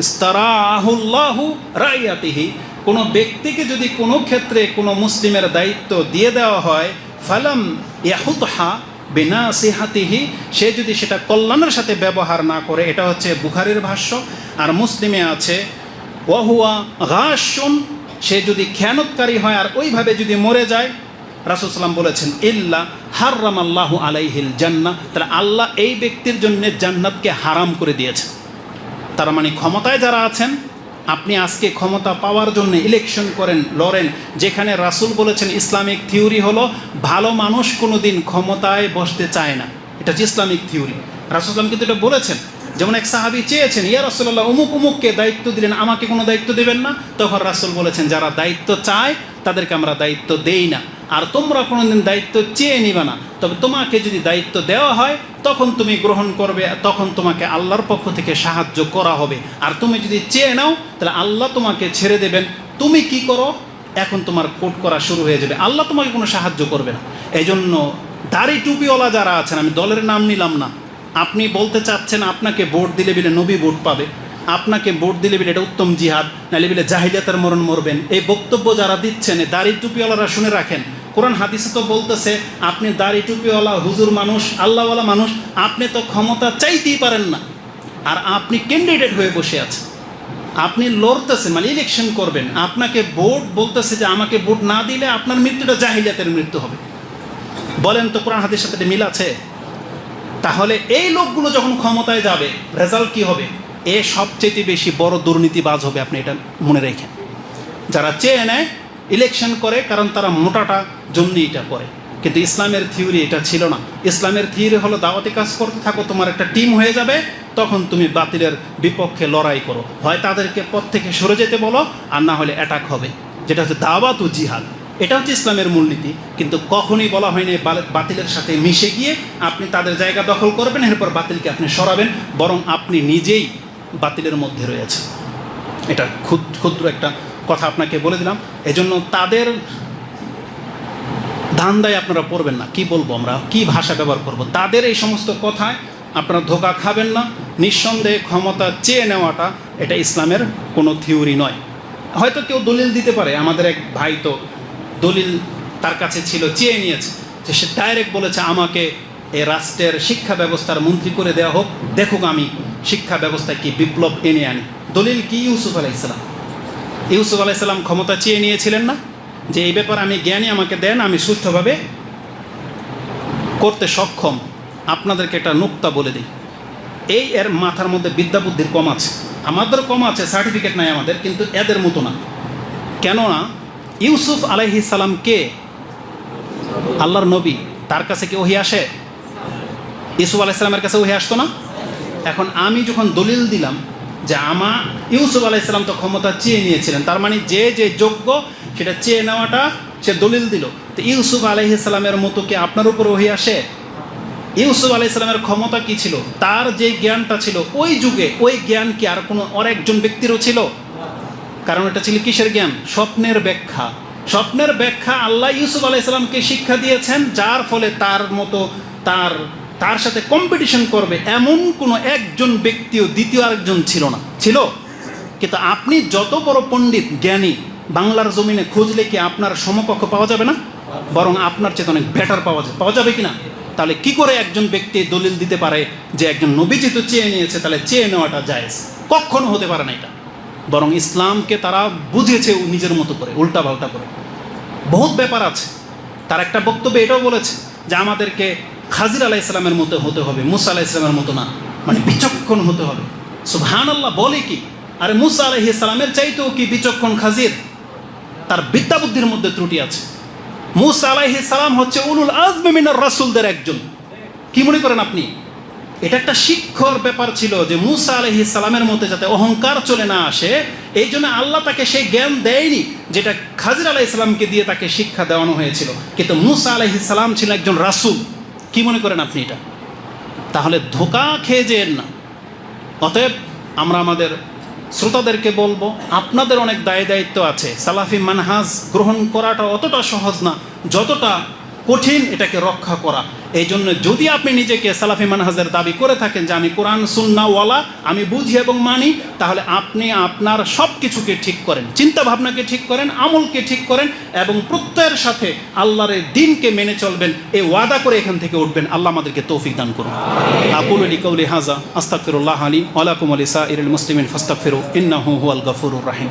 ইস্তারাহুল্লাহু রাইয়াতিহি, কোনো ব্যক্তিকে যদি কোনো ক্ষেত্রে কোনো মুসলিমের দায়িত্ব দিয়ে দেওয়া হয়, ফালাম ইয়াহুতহা বিনাসিহাতিহি, সে যদি সেটা কল্যাণের সাথে ব্যবহার না করে, এটা হচ্ছে বুখারীর ভাষ্য। আর মুসলিমে আছে ওয়াহুয়া গাশুন, সে যদি খেয়ানতকারী হয় আর ওইভাবে যদি মরে যায়, রাসূল সাল্লাম বলেছেন ইল্লা হারামাল্লাহু আলাইহিল জান্নাহ, তাহলে আল্লাহ এই ব্যক্তির জন্য জান্নাতকে হারাম করে দিয়েছেন। তার মানে ক্ষমতায় যারা আছেন, আপনি আজকে ক্ষমতা পাওয়ার জন্য ইলেকশন করেন, লড়েন, যেখানে রাসূল বলেছেন ইসলামিক থিওরি হলো ভালো মানুষ কোনো দিন ক্ষমতায় বসতে চায় না, এটা হচ্ছে ইসলামিক থিওরি। রাসূল সাল্লাম কিন্তু এটা বলেছেন। যেমন এক সাহাবী চেয়েছেন, ইয়া রাসূলুল্লাহ অমুককে দায়িত্ব দিলেন, আমাকে কোনো দায়িত্ব দেবেন না? তখন রাসূল বলেছেন, যারা দায়িত্ব চায় তাদেরকে আমরা দায়িত্ব দেই না, আর তোমরা কোনোদিন দায়িত্ব চেয়ে নিবা না। তবে তোমাকে যদি দায়িত্ব দেওয়া হয় তখন তুমি গ্রহণ করবে, তখন তোমাকে আল্লাহর পক্ষ থেকে সাহায্য করা হবে। আর তুমি যদি চেয়ে নাও তাহলে আল্লাহ তোমাকে ছেড়ে দেবেন, তুমি কি করো, এখন তোমার কোট করা শুরু হয়ে যাবে, আল্লাহ তোমাকে কোনো সাহায্য করবে না। এই জন্য দাড়ি টুপিওয়ালা যারা আছেন, আমি দলের নাম নিলাম না, আপনি বলতে চাচ্ছেন আপনাকে ভোট দিলে বিলে নবী ভোট পাবে, আপনাকে ভোট দিলে বিলে এটা উত্তম জিহাদ, নাহলে বিলে জাহিলিয়াতের মরণ মরবেন, এই বক্তব্য যারা দিচ্ছেন এই দাড়ি টুপিওয়ালারা শুনে রাখেন, কোরআন হাদিসে তো বলতেছে আপনি দাড়ি টুপিওয়ালা হুজুর মানুষ, আল্লাহওয়ালা মানুষ, আপনি তো ক্ষমতা চাইতেই পারেন না, আর আপনি ক্যান্ডিডেট হয়ে বসে আছেন, আপনি লড়তেছেন, মানে ইলেকশন করবেন, আপনাকে ভোট বলতেছে যে আমাকে ভোট না দিলে আপনার মৃত্যুটা জাহিলিয়াতের মৃত্যু হবে। বলেন তো কোরআন হাদিসের সাথে মিল আছে? তাহলে এই লোকগুলো যখন ক্ষমতায় যাবে রেজাল্ট কি হবে? এ সবচেয়ে বেশি বড় দুর্নীতিবাজ হবে, আপনি এটা মনে রেখেন। যারা চেয়ে নেয় ইলেকশন করে, কারণ তারা মোটাটা জন্য এটা করে, কিন্তু ইসলামের থিওরি এটা ছিল না। ইসলামের থিওরি হলো দাওয়াতি কাজ করতে থাকো, তোমার একটা টিম হয়ে যাবে, তখন তুমি বাতিলের বিপক্ষে লড়াই করো, হয় তাদেরকে পথ থেকে সরে যেতে বলো, আর না হলে অ্যাটাক হবে, যেটা হচ্ছে দাওয়াত ও জিহাদ। এটা হচ্ছে ইসলামের মূলনীতি। কিন্তু কখনই বলা হয়নি বাতিলের সাথে মিশে গিয়ে আপনি তাদের জায়গা দখল করবেন, এরপর বাতিলকে আপনি সরাবেন, বরং আপনি নিজেই বাতিলের মধ্যে রয়েছেন। এটা ক্ষুদ্র একটা কথা আপনাকে বলে দিলাম। এজন্য তাদের ধান্দায় আপনারা পড়বেন না। কি বলবো আমরা, কি ভাষা ব্যবহার করব, তাদের এই সমস্ত কথায় আপনারা ধোঁকা খাবেন না। নিঃসন্দেহে ক্ষমতা চেয়ে নেওয়াটা এটা ইসলামের কোনো থিওরি নয়। হয়তো কেউ দলিল দিতে পারে, আমাদের এক ভাই তো দলিল তার কাছে ছিল, চেয়ে নিয়েছে, যে সে ডাইরেক্ট বলেছে আমাকে এ রাষ্ট্রের শিক্ষা ব্যবস্থার মন্ত্রী করে দেওয়া হোক, দেখুক আমি শিক্ষা ব্যবস্থায় কি বিপ্লব এনে আনি। দলিল কি? ইউসুফ আলাইসালাম। ইউসুফ আলাইসালাম ক্ষমতা চেয়ে নিয়েছিলেন না, যে এই ব্যাপারে আমি জ্ঞানী, আমাকে দেন, আমি সুষ্ঠুভাবে করতে সক্ষম। আপনাদেরকে একটা নুক্তা বলে দিই, এর মাথার মধ্যে বিদ্যা বুদ্ধির কম আছে, আমাদের কম আছে, সার্টিফিকেট নাই আমাদের, কিন্তু এদের মতো না। কেননা ইউসুফ আলাইহিস সালাম কে? আল্লাহর নবী। তার কাছে কি ওহী আসে? ইউসুফ আলাইহিস সালামের কাছে ওহী আসতো না। এখন আমি যখন দলিল দিলাম যে ইউসুফ আলাইহিস সালাম তো ক্ষমতা চেয়ে নিয়েছিলেন, তার মানে যে যে যোগ্য সেটা চেয়ে নেওয়াটা সে দলিল দিল, তো ইউসুফ আলাইহিস সালামের মতো কি আপনার উপর ওহী আসে? ইউসুফ আলাইহিস সালামের ক্ষমতা কি ছিল? তার যে জ্ঞানটা ছিল ওই যুগে, ওই জ্ঞান কি আর কোনো একজন ব্যক্তিরও ছিল? কারণ এটা ছিল কিসের জ্ঞান? স্বপ্নের ব্যাখ্যা। স্বপ্নের ব্যাখ্যা আল্লাহ ইউসুফ আলাইহিস সালামকে শিক্ষা দিয়েছেন, যার ফলে তার মতো তার সাথে কম্পিটিশন করবে এমন কোনো একজন ব্যক্তিও দ্বিতীয় আরেকজন ছিল না। ছিল? কিন্তু আপনি যত বড় পণ্ডিত জ্ঞানী, বাংলার জমিনে খুঁজলে কি আপনার সমকক্ষ পাওয়া যাবে না? বরং আপনার চেয়ে অনেক বেটার পাওয়া যাবে কি না? তাহলে কি করে একজন ব্যক্তি দলিল দিতে পারে যে একজন নবী যেহেতু চেয়ে নিয়েছে, তাহলে চেয়ে নেওয়াটা জায়েজ? কখনো হতে পারে না এটা। বরং ইসলামকে তারা বুঝেছে নিজের মতো করে, উল্টা পাল্টা করে। বহুত ব্যাপার আছে। তার একটা বক্তব্য এটাও বলেছে যে আমাদেরকে খাজির আলাইহিস সালামের মতো হতে হবে, মুসা আলাইহিস সালামের মতো না, মানে বিচক্ষণ হতে হবে। সুবহানাল্লাহ, বলে কি? আরে মুসা আলাইহিস সালামের চাইতেও কি বিচক্ষণ খাজির? তার বিদ্যা বুদ্ধির মধ্যে ত্রুটি আছে। মুসা আলাইহিস সালাম হচ্ছে উলুল আজমি মিনার রাসূলদের একজন। কি মনে করেন আপনি? এটা একটা শিক্ষার ব্যাপার ছিল যে মুসা আলাইহিস সালামের মধ্যে যাতে অহংকার চলে না আসে, এই জন্য আল্লাহ তাকে সেই জ্ঞান দেয়নি যেটা খাজির আলাইহিস সালামকে দিয়ে তাকে শিক্ষা দেওয়ানো হয়েছিল। কিন্তু মুসা আলাইহিস সালাম ছিল একজন রাসূল। কি মনে করেন আপনি এটা? তাহলে ধোঁকা খেয়ে যেন না। অতএব আমরা আমাদের শ্রোতাদেরকে বলবো, আপনাদের অনেক দায়িত্ব আছে। সালাফি মানহাজ গ্রহণ করাটা অতটা সহজ না যতটা কঠিন এটাকে রক্ষা করা। এই জন্য যদি আপনি নিজেকে সালাফি মানহাজের দাবি করে থাকেন যে আমি কোরআন সুন্নাহওয়ালা, আমি বুঝি এবং মানি, তাহলে আপনি আপনার সব কিছুকে ঠিক করেন, চিন্তা ভাবনাকে ঠিক করেন, আমলকে ঠিক করেন, এবং প্রত্যয়ের সাথে আল্লাহর দ্বীনকে মেনে চলবেন, এই ওয়াদা করে এখান থেকে উঠবেন। আল্লাহ আমাদেরকে তৌফিক দান করুন। আকুলু লিকাউলি হাযা আস্তাগফিরুল্লাহ লি ওয়া লাকুম ওয়া লিসাইরিল মুসলিমিন ফাস্তাগফিরু ইন্নাহু হুয়াল গফুরুর রহিম।